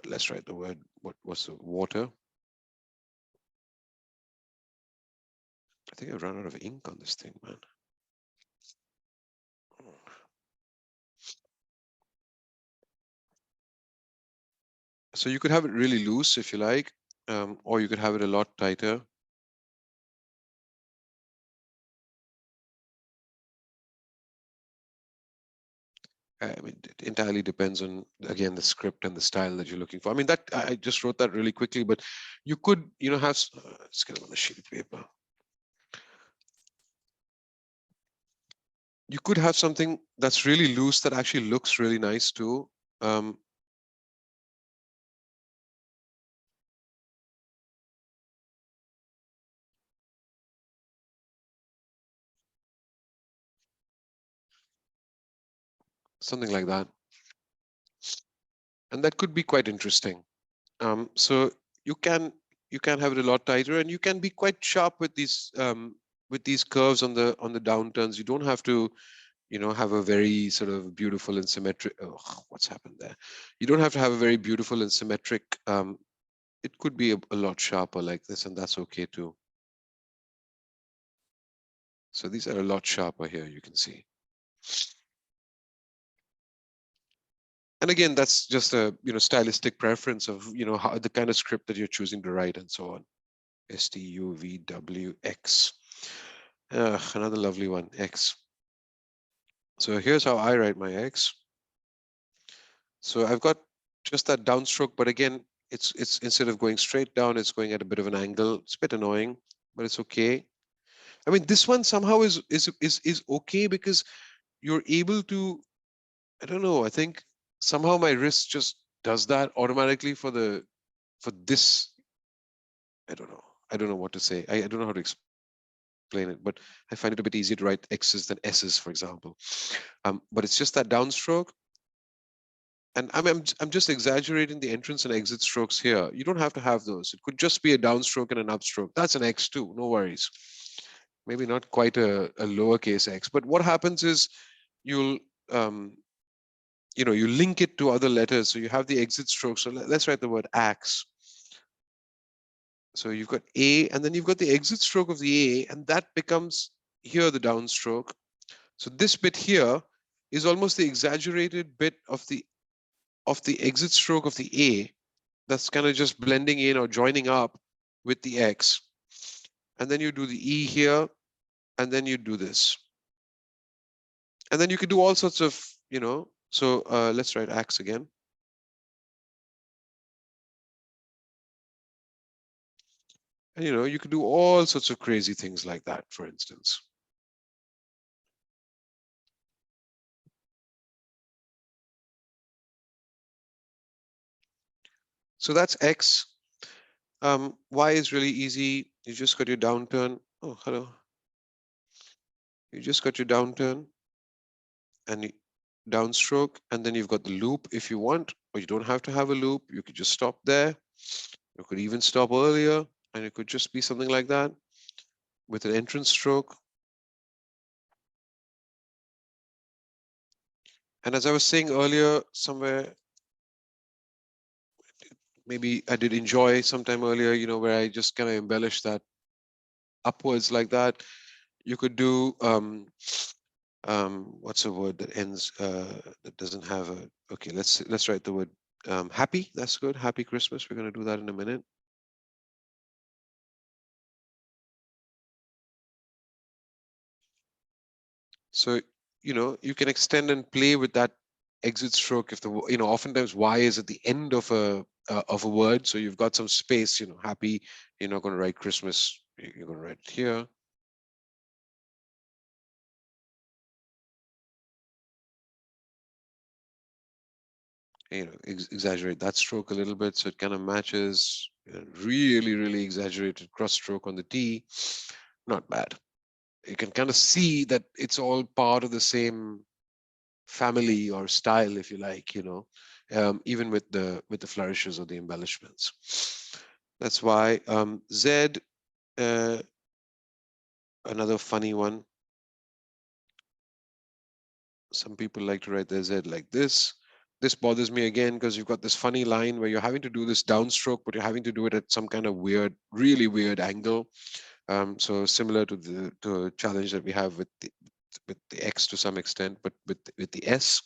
let's write the word. What's the water? I think I've run out of ink on this thing, man. So you could have it really loose if you like, or you could have it a lot tighter. I mean, it entirely depends on, again, the script and the style that you're looking for. I mean, that I just wrote that really quickly, but you could, have, let's get it on a sheet of paper. You could have something that's really loose that actually looks really nice too. Something like that. And that could be quite interesting. So you can have it a lot tighter, and you can be quite sharp with these curves on the downturns. You don't have to, have a very sort of beautiful and symmetric. Oh, what's happened there? You don't have to have a very beautiful and symmetric. It could be a lot sharper like this, and that's okay too. So these are a lot sharper here, you can see. And again, that's just a stylistic preference of how the kind of script that you're choosing to write and so on. STUVWX. Another lovely one, X. So here's how I write my X. So I've got just that downstroke, but again, it's instead of going straight down, it's going at a bit of an angle. It's a bit annoying, but it's okay. I mean, this one somehow is okay because you're able to, I don't know, I think somehow my wrist just does that automatically for this. I don't know what to say. I don't know how to explain it, but I find it a bit easier to write X's than S's, for example. But it's just that downstroke. And I'm just exaggerating the entrance and exit strokes here. You don't have to have those. It could just be a downstroke and an upstroke. That's an X too, no worries. Maybe not quite a lowercase x, but what happens is you'll you link it to other letters. So you have the exit stroke. So let's write the word axe. So you've got A, and then you've got the exit stroke of the A, and that becomes here the downstroke. So this bit here is almost the exaggerated bit of the exit stroke of the A, that's kind of just blending in or joining up with the X. And then you do the E here, and then you do this. And then you could do all sorts of, you know, so let's write axe again. And, you know, you could do all sorts of crazy things like that, for instance. So that's X. Y is really easy. You just got your downturn. Oh, hello. You just got your downturn and downstroke, and then you've got the loop if you want, or you don't have to have a loop. You could just stop there. You could even stop earlier, and it could just be something like that with an entrance stroke. And as I was saying earlier, somewhere, maybe I did enjoy sometime earlier, you know, where I just kind of embellish that upwards like that. You could do what's a word that ends that doesn't have a, okay, let's write the word happy. That's good. Happy Christmas. We're going to do that in a minute. So, you know, you can extend and play with that exit stroke if the, you know, oftentimes Y is at the end of a word, so you've got some space. You know, happy, you're not going to write Christmas, you're going to write it here. You know, exaggerate that stroke a little bit so it kind of matches. Really exaggerated cross stroke on the T. Not bad. You can kind of see that it's all part of the same family or style, if you like, you know, even with the flourishes or the embellishments. That's why Z, another funny one. Some people like to write their Z like this. This bothers me again because you've got this funny line where you're having to do this downstroke, but you're having to do it at some kind of weird, really weird angle. So similar to the challenge that we have with the X to some extent, but with the S,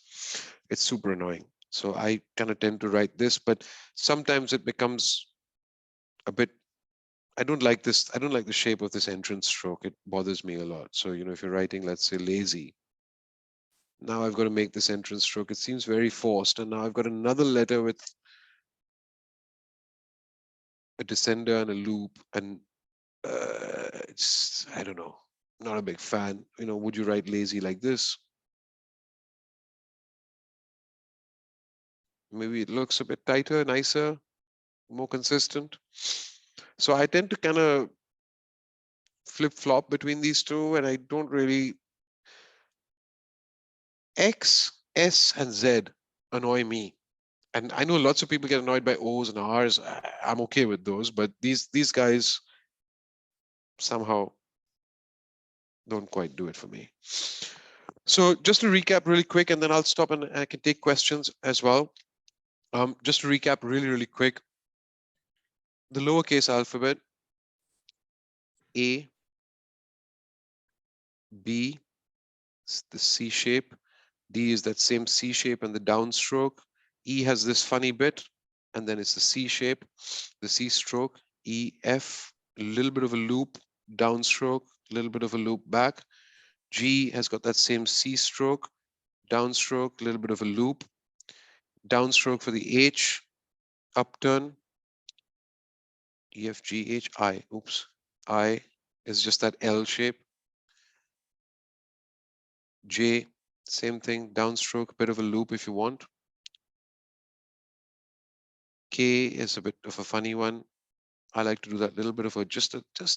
it's super annoying. So I kind of tend to write this, but sometimes it becomes a bit, I don't like this. I don't like the shape of this entrance stroke. It bothers me a lot. So, you know, if you're writing, let's say lazy, now I've got to make this entrance stroke. It seems very forced. And now I've got another letter with a descender and a loop. And it's, I don't know, not a big fan. You know, would you write lazy like this? Maybe it looks a bit tighter, nicer, more consistent. So I tend to kind of flip-flop between these two, and I don't really. X, S, and Z annoy me. And I know lots of people get annoyed by O's and R's. I'm okay with those, but these guys somehow don't quite do it for me. So just to recap really quick, and then I'll stop and I can take questions as well. Just to recap really quick. The lowercase alphabet, A, B, the C shape, D is that same C shape and the downstroke. E has this funny bit, and then it's the C shape, the C stroke, E, F, a little bit of a loop, downstroke, a little bit of a loop back. G has got that same C stroke, downstroke, a little bit of a loop, downstroke for the H, upturn, E, F, G, H, I, oops, I is just that L shape. J, same thing, downstroke, bit of a loop if you want. K is a bit of a funny one. I like to do that little bit of a just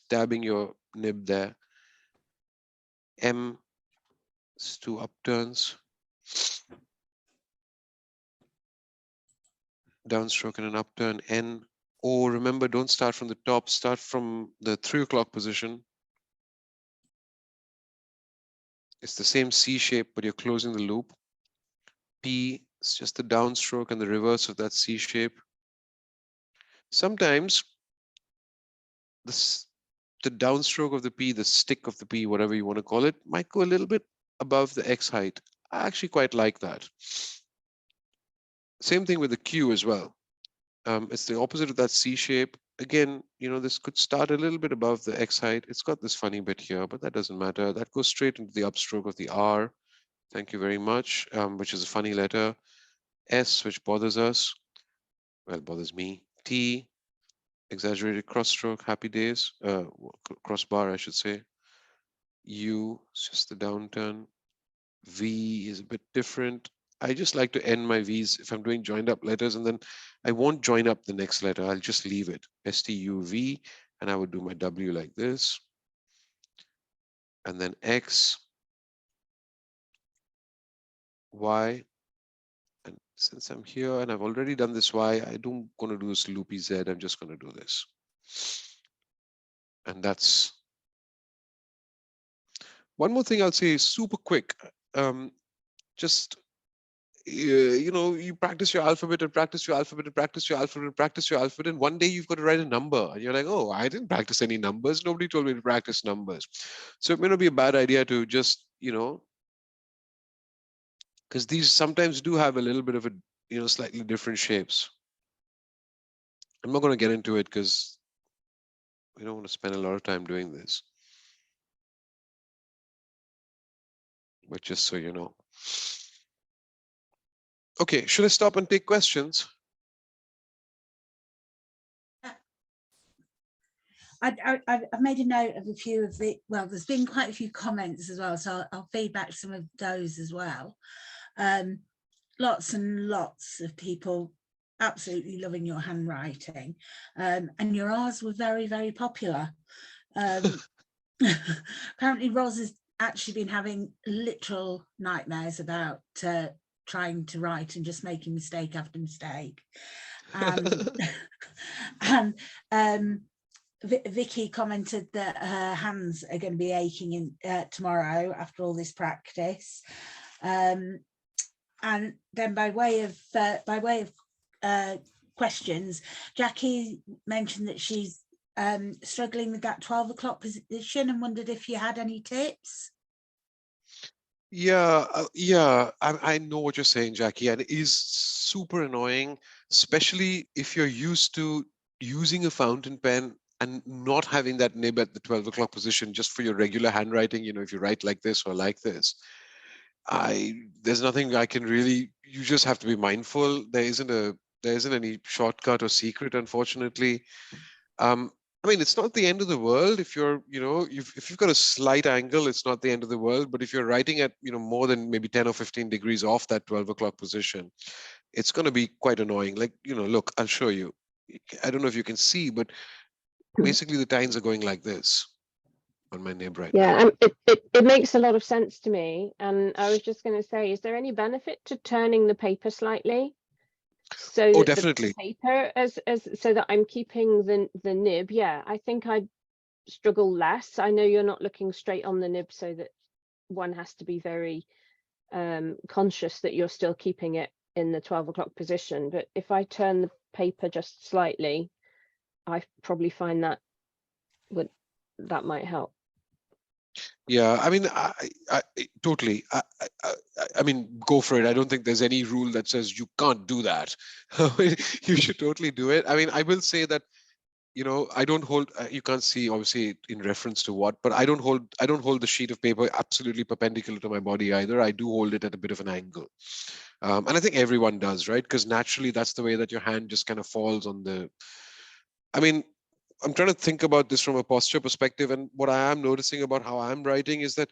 dabbing your nib there. M is two upturns, downstroke and an upturn. N, O, remember, don't start from the top, start from the 3 o'clock position. It's the same C shape, but you're closing the loop. P is just the downstroke and the reverse of that C shape. Sometimes the downstroke of the P, the stick of the P, whatever you want to call it, might go a little bit above the X height. I actually quite like that. Same thing with the Q as well. It's the opposite of that C shape. Again, you know, this could start a little bit above the X height. It's got this funny bit here, but that doesn't matter. That goes straight into the upstroke of the R. Thank you very much, which is a funny letter. S, which bothers us. Well, bothers me. T, exaggerated cross stroke, happy days, crossbar, I should say. U, it's just the downturn. V is a bit different. I just like to end my V's if I'm doing joined up letters, and then I won't join up the next letter. I'll just leave it, STUV, and I would do my W like this. And then X, Y, and since I'm here and I've already done this Y, I don't going to do this loopy Z, I'm just going to do this. And that's one more thing I'll say, super quick. Just you know, you practice your alphabet and practice your alphabet and practice your alphabet and practice your alphabet, and one day you've got to write a number and you're like, oh, I didn't practice any numbers, nobody told me to practice numbers. So it may not be a bad idea to just, you know, because these sometimes do have a little bit of a, you know, slightly different shapes. I'm not going to get into it because we don't want to spend a lot of time doing this, but just so you know. Okay, should I stop and take questions? I've made a note of a few of the, well, there's been quite a few comments as well, so I'll feed back some of those as well. Lots and lots of people absolutely loving your handwriting, and your R's were very, very popular. Apparently Ros has actually been having literal nightmares about trying to write and just making mistake after mistake. And Vicky commented that her hands are going to be aching in tomorrow after all this practice. And then by way of questions, Jackie mentioned that she's struggling with that 12 o'clock position and wondered if you had any tips. Yeah, I know what you're saying, Jackie, and it is super annoying, especially if you're used to using a fountain pen and not having that nib at the 12 o'clock position just for your regular handwriting. You know, if you write like this or like this, there's nothing I can really, you just have to be mindful. There isn't any shortcut or secret, unfortunately. I mean, it's not the end of the world if you're, you know, if you've got a slight angle, it's not the end of the world. But if you're writing at, you know, more than maybe 10 or 15 degrees off that 12 o'clock position, it's going to be quite annoying. Like, you know, look, I'll show you. I don't know if you can see, but basically the tines are going like this on my nib right now. Yeah, it makes a lot of sense to me. And I was just going to say, is there any benefit to turning the paper slightly? So Oh, that definitely. the paper as so that I'm keeping the nib. Yeah, I think I'd struggle less. I know you're not looking straight on the nib, so that one has to be very conscious that you're still keeping it in the 12 o'clock position. But if I turn the paper just slightly, I probably find that that might help. Yeah, I mean, I totally. I mean, go for it. I don't think there's any rule that says you can't do that. You should totally do it. I mean, I will say that, you know, I don't hold. You can't see, obviously, in reference to what, but I don't hold the sheet of paper absolutely perpendicular to my body either. I do hold it at a bit of an angle, and I think everyone does, right? Because naturally, that's the way that your hand just kind of falls on the. I mean, I'm trying to think about this from a posture perspective, and what I am noticing about how I'm writing is that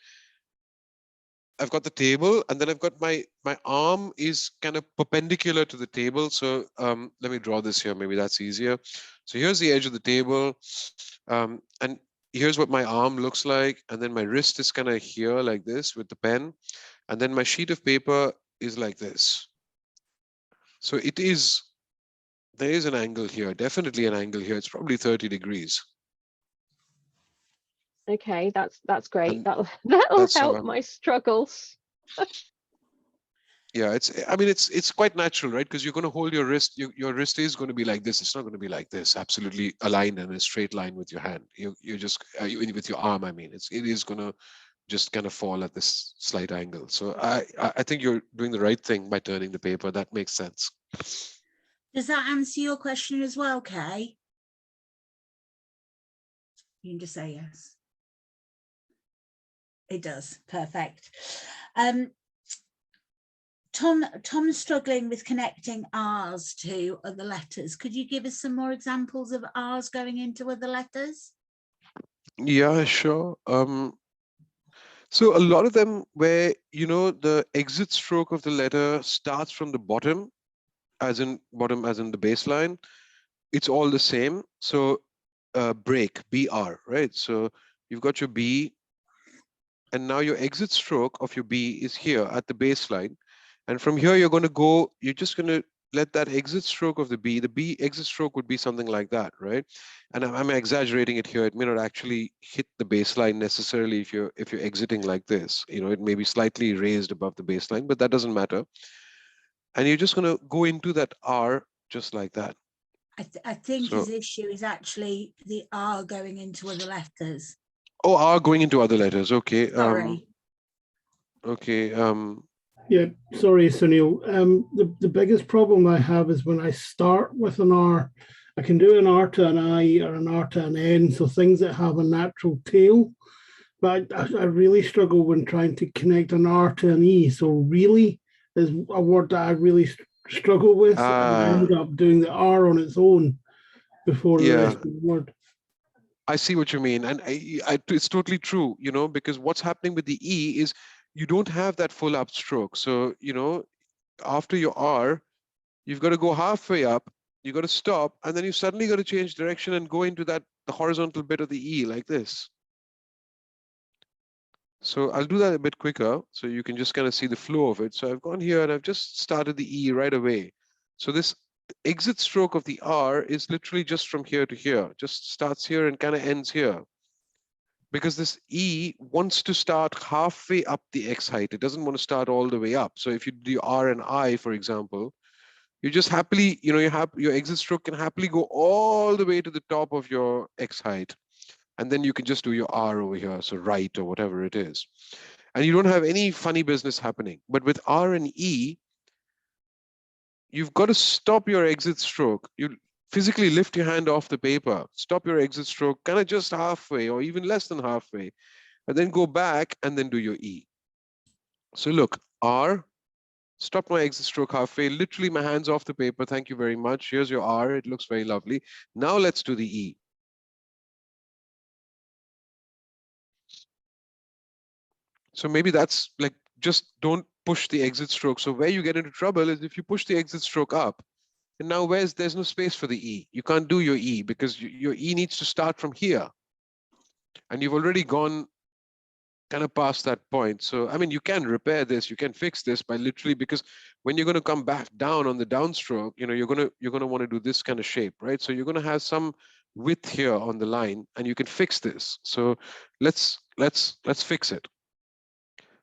I've got the table, and then I've got my arm is kind of perpendicular to the table. So let me draw this here. Maybe that's easier. So here's the edge of the table, and here's what my arm looks like, and then my wrist is kind of here like this with the pen, and then my sheet of paper is like this. So it is. There is an angle here, definitely an angle here. It's probably 30 degrees. Okay, that's great. And That'll that's how help I'm. my struggles. Yeah, I mean, it's quite natural, right? Because you're going to hold your wrist. Your wrist is going to be like this. It's not going to be like this, absolutely aligned in a straight line with your hand. You're just with your arm. I mean, it is going to just kind of fall at this slight angle. So I think you're doing the right thing by turning the paper. That makes sense. Does that answer your question as well, Kay? You can just say yes. It does. Perfect. Tom's struggling with connecting R's to other letters. Could you give us some more examples of R's going into other letters? Yeah, sure. So a lot of them where, you know, the exit stroke of the letter starts from the bottom, as in the baseline. It's all the same. So break, BR, right? So you've got your B, and now your exit stroke of your B is here at the baseline. And from here, you're just going to let that exit stroke of the B exit stroke would be something like that, right? And I'm exaggerating it here. It may not actually hit the baseline necessarily if you're exiting like this. You know, it may be slightly raised above the baseline, but that doesn't matter. And you're just going to go into that R just like that. I think So, his issue is actually the R going into other letters. oh, R going into other letters. Okay. Sorry. Okay. Yeah, sorry, Sunil. The biggest problem I have is when I start with an R, I can do an R to an I or an R to an N, so things that have a natural tail. But I really struggle when trying to connect an R to an E. So really is a word that I really struggle with, and I end up doing the R on its own before the rest of the word. I see what you mean, and it's totally true, you know, because what's happening with the E is you don't have that full upstroke. So, you know, after your R, you've got to go halfway up, you've got to stop, and then you suddenly got to change direction and go into the horizontal bit of the E like this. So I'll do that a bit quicker so you can just kind of see the flow of it. So I've gone here and I've just started the E right away. So this exit stroke of the R is literally just from here to here, just starts here and kind of ends here. Because this E wants to start halfway up the X height. It doesn't want to start all the way up. So if you do R and I, for example, you just happily, you know, your exit stroke can happily go all the way to the top of your X height. And then you can just do your R over here, so right or whatever it is. And you don't have any funny business happening. But with R and E, you've got to stop your exit stroke. You physically lift your hand off the paper, stop your exit stroke, kind of just halfway or even less than halfway, and then go back and then do your E. So look, R, stop my exit stroke halfway, literally my hands off the paper. Thank you very much. Here's your R. It looks very lovely. Now let's do the E. So maybe that's like, just don't push the exit stroke. So where you get into trouble is if you push the exit stroke up, and now there's no space for the E. You can't do your E because your E needs to start from here. And you've already gone kind of past that point. So, I mean, you can repair this, you can fix this by literally, because when you're going to come back down on the downstroke, you know, you're going to want to do this kind of shape, right? So you're going to have some width here on the line and you can fix this. So let's fix it.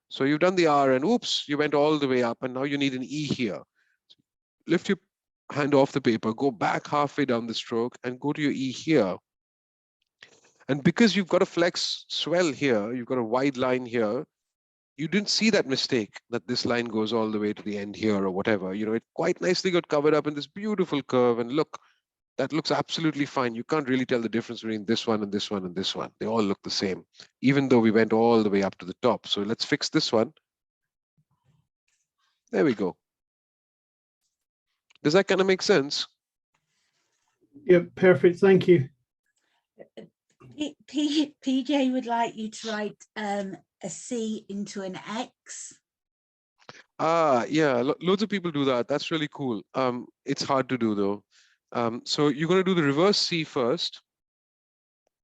So you've done the R and oops, you went all the way up and now you need an E here. Lift your hand off the paper, go back halfway down the stroke and go to your E here. And because you've got a flex swell here, you've got a wide line here, you didn't see that mistake that this line goes all the way to the end here or whatever. You know, it quite nicely got covered up in this beautiful curve. And look, that looks absolutely fine. You can't really tell the difference between this one and this one and this one. They all look the same, even though we went all the way up to the top. So let's fix this one. There we go. Does that kind of make sense? Yeah, perfect. Thank you. PJ would like you to write a C into an X. Yeah, loads of people do that. That's really cool. It's hard to do though. So you're going to do the reverse C first,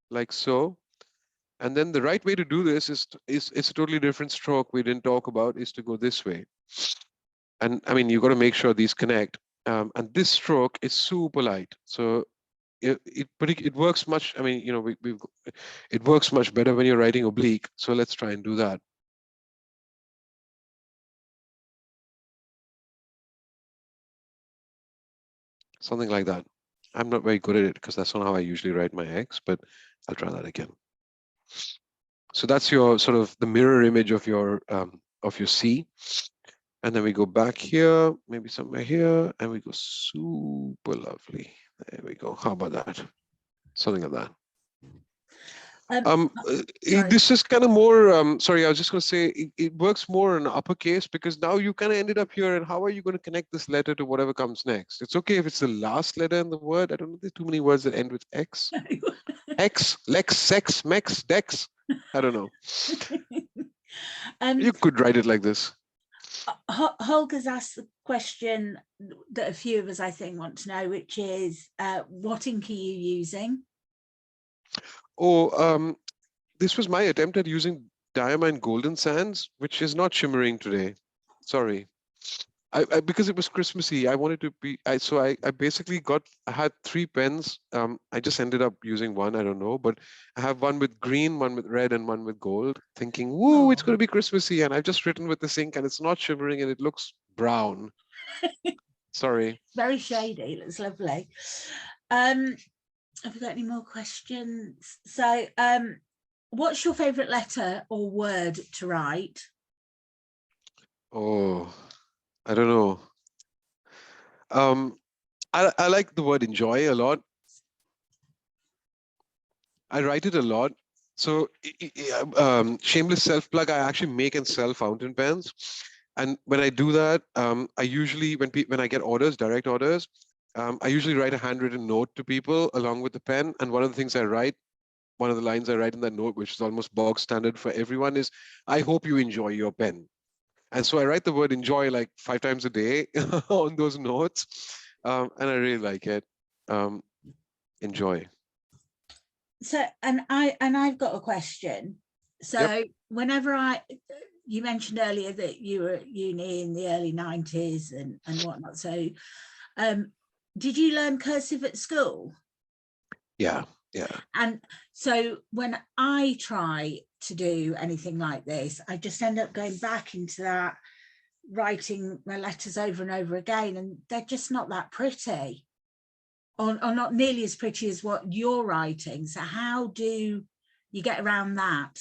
like so. And then the right way to do this is a totally different stroke we didn't talk about, is to go this way. And I mean, you've got to make sure these connect. And this stroke is super light. So it works much, I mean, you know, it works much better when you're writing oblique. So let's try and do that. Something like that. I'm not very good at it because that's not how I usually write my X, but I'll try that again. So that's your sort of the mirror image of your C. And then we go back here, maybe somewhere here, and we go super lovely. There we go. How about that? Something like that. This is kind of more, sorry, I was just going to say it works more in uppercase, because now you kind of ended up here, and how are you going to connect this letter to whatever comes next? It's okay if it's the last letter in the word. I don't know, there's too many words that end with X. X, Lex, Sex, Mex, Dex. I don't know. You could write it like this. Holger's asked the question that a few of us, I think, want to know, which is, what ink are you using? Oh, this was my attempt at using Diamine Golden Sands, which is not shimmering today. Sorry. I because it was Christmassy, I wanted to be, so I basically I had 3 pens. I just ended up using one, I don't know, but I have one with green, one with red, and one with gold, thinking, woo, it's going to be Christmassy. And I've just written with this ink, and it's not shimmering, and it looks brown. Sorry. Very shady, it looks lovely. Have we got any more questions? So, what's your favorite letter or word to write? Oh, I don't know. I like the word enjoy a lot. I write it a lot. So shameless self-plug, I actually make and sell fountain pens. And when I do that, I usually, when I get orders, direct orders, I usually write a handwritten note to people along with the pen. And one of the things I write, one of the lines I write in that note, which is almost bog standard for everyone, is, I hope you enjoy your pen. And so I write the word enjoy like 5 times a day on those notes. And I really like it. Enjoy. So, and I've got a question. So, yep. Whenever you mentioned earlier that you were at uni in the early 90s and whatnot. So, did you learn cursive at school? Yeah. And so when I try to do anything like this, I just end up going back into that, writing my letters over and over again, and they're just not that pretty, or not nearly as pretty as what you're writing. So how do you get around that?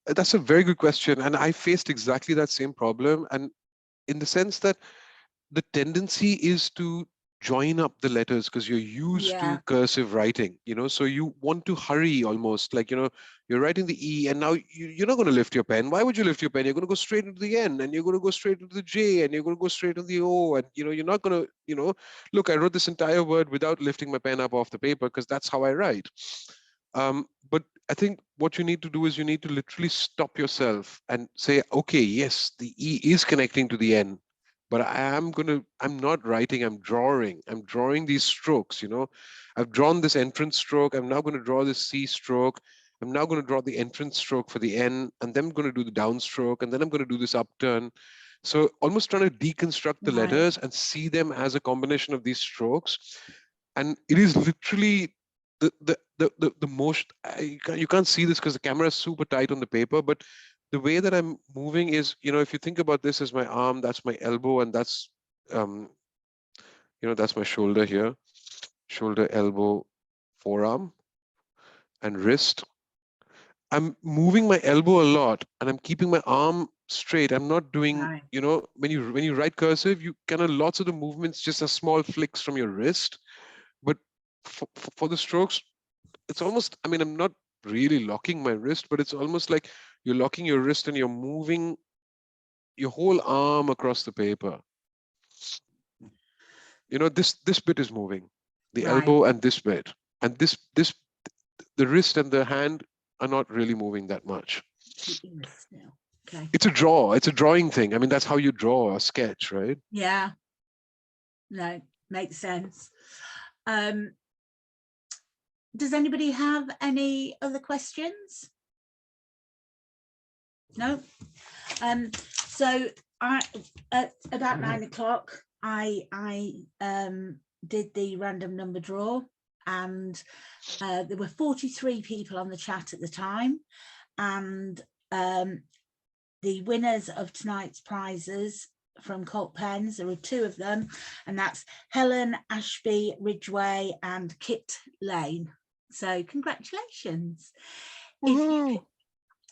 That's a very good question. And I faced exactly that same problem. And in the sense that the tendency is to join up the letters because you're used to cursive writing, so you want to hurry almost, like, you're writing the E, and now you're not going to lift your pen. Why would you lift your pen? You're going to go straight into the N, and you're going to go straight into the J, and you're going to go straight to the O, and you're not going to, look, I wrote this entire word without lifting my pen up off the paper because that's how I write. But I think what you need to do is you need to literally stop yourself and say, okay, yes, the E is connecting to the N, but I'm not writing, I'm drawing these strokes. I've drawn this entrance stroke, I'm now going to draw this C stroke, I'm now going to draw the entrance stroke for the N, and then I'm going to do the downstroke, and then I'm going to do this upturn. So almost trying to deconstruct the letters and see them as a combination of these strokes. And it is literally the most, you can't see this because the camera is super tight on the paper, but the way that I'm moving is, if you think about this as my arm, that's my elbow, and that's, that's my shoulder here, shoulder, elbow, forearm, and wrist. I'm moving my elbow a lot, and I'm keeping my arm straight. I'm not doing, when you write cursive, you kind of, lots of the movements just are small flicks from your wrist. But for the strokes, it's almost, I'm not really locking my wrist, but it's almost like you're locking your wrist and you're moving your whole arm across the paper. This bit is moving, the elbow and this bit, and the wrist and the hand are not really moving that much. Okay. It's a drawing thing. That's how you draw a sketch, right? Yeah. No, makes sense. Does anybody have any other questions? No. So at about 9 o'clock, I did the random number draw, and there were 43 people on the chat at the time, and the winners of tonight's prizes from Colt Pens, there were 2 of them, and that's Helen Ashby Ridgway and Kit Lane. So congratulations.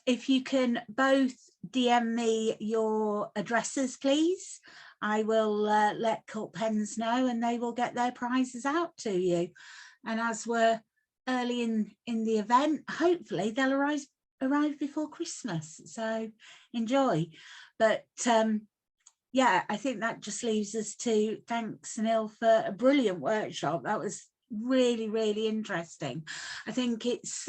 If you can both DM me your addresses, please. I will let Cult Pens know, and they will get their prizes out to you. And as we're early in the event, hopefully they'll arrive before Christmas. So enjoy. But yeah, I think that just leaves us to thank Sunil for a brilliant workshop. That was really, really interesting. I think it's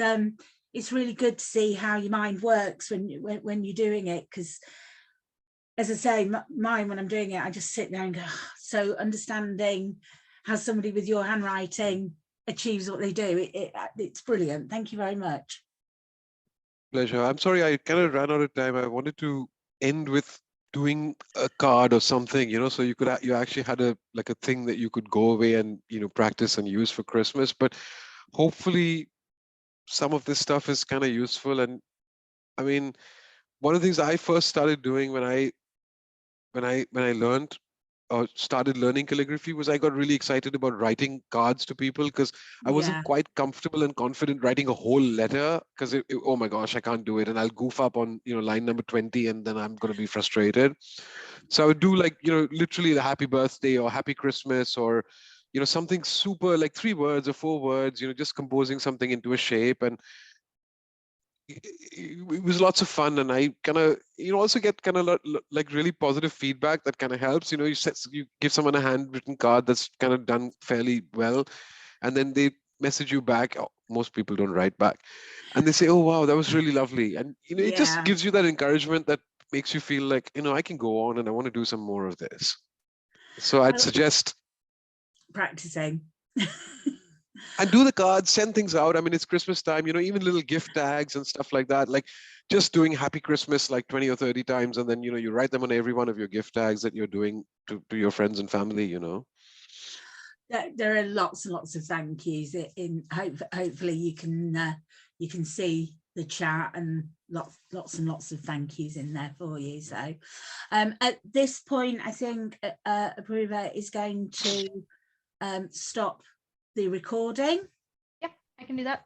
really good to see how your mind works when you're doing it, because as I say, mine, when I'm doing it, I just sit there and go, so understanding how somebody with your handwriting achieves what they do, it's brilliant. Thank you very much. Pleasure. I'm sorry, I kind of ran out of time. I wanted to end with doing a card or something, you know, so you actually had a thing that you could go away and, you know, practice and use for Christmas. But hopefully some of this stuff is kind of useful. And I mean, one of the things I first started doing when I learned or started learning calligraphy was I got really excited about writing cards to people, because I wasn't quite comfortable and confident writing a whole letter, because oh my gosh, I can't do it, and I'll goof up on, you know, line number 20, and then I'm going to be frustrated. So I would do, like, you know, literally the happy birthday or happy Christmas, or, you know, something super, like 3 words or 4 words, you know, just composing something into a shape. And it was lots of fun, and I kind of, you know, also get kind of like really positive feedback that kind of helps. You know, you give someone a handwritten card that's kind of done fairly well, and then they message you back. Oh, most people don't write back, and they say, "Oh wow, that was really lovely," and you know, it just gives you that encouragement that makes you feel like, you know, I can go on and I want to do some more of this. So I'd suggest practicing. And do the cards, send things out. I mean, it's Christmas time, you know, even little gift tags and stuff like that. Like just doing Happy Christmas like 20 or 30 times. And then, you know, you write them on every one of your gift tags that you're doing to your friends and family, you know. There are lots and lots of thank yous hopefully you can see the chat, and lots and lots of thank yous in there for you. So at this point, I think Approver is going to stop the recording. Yeah, I can do that.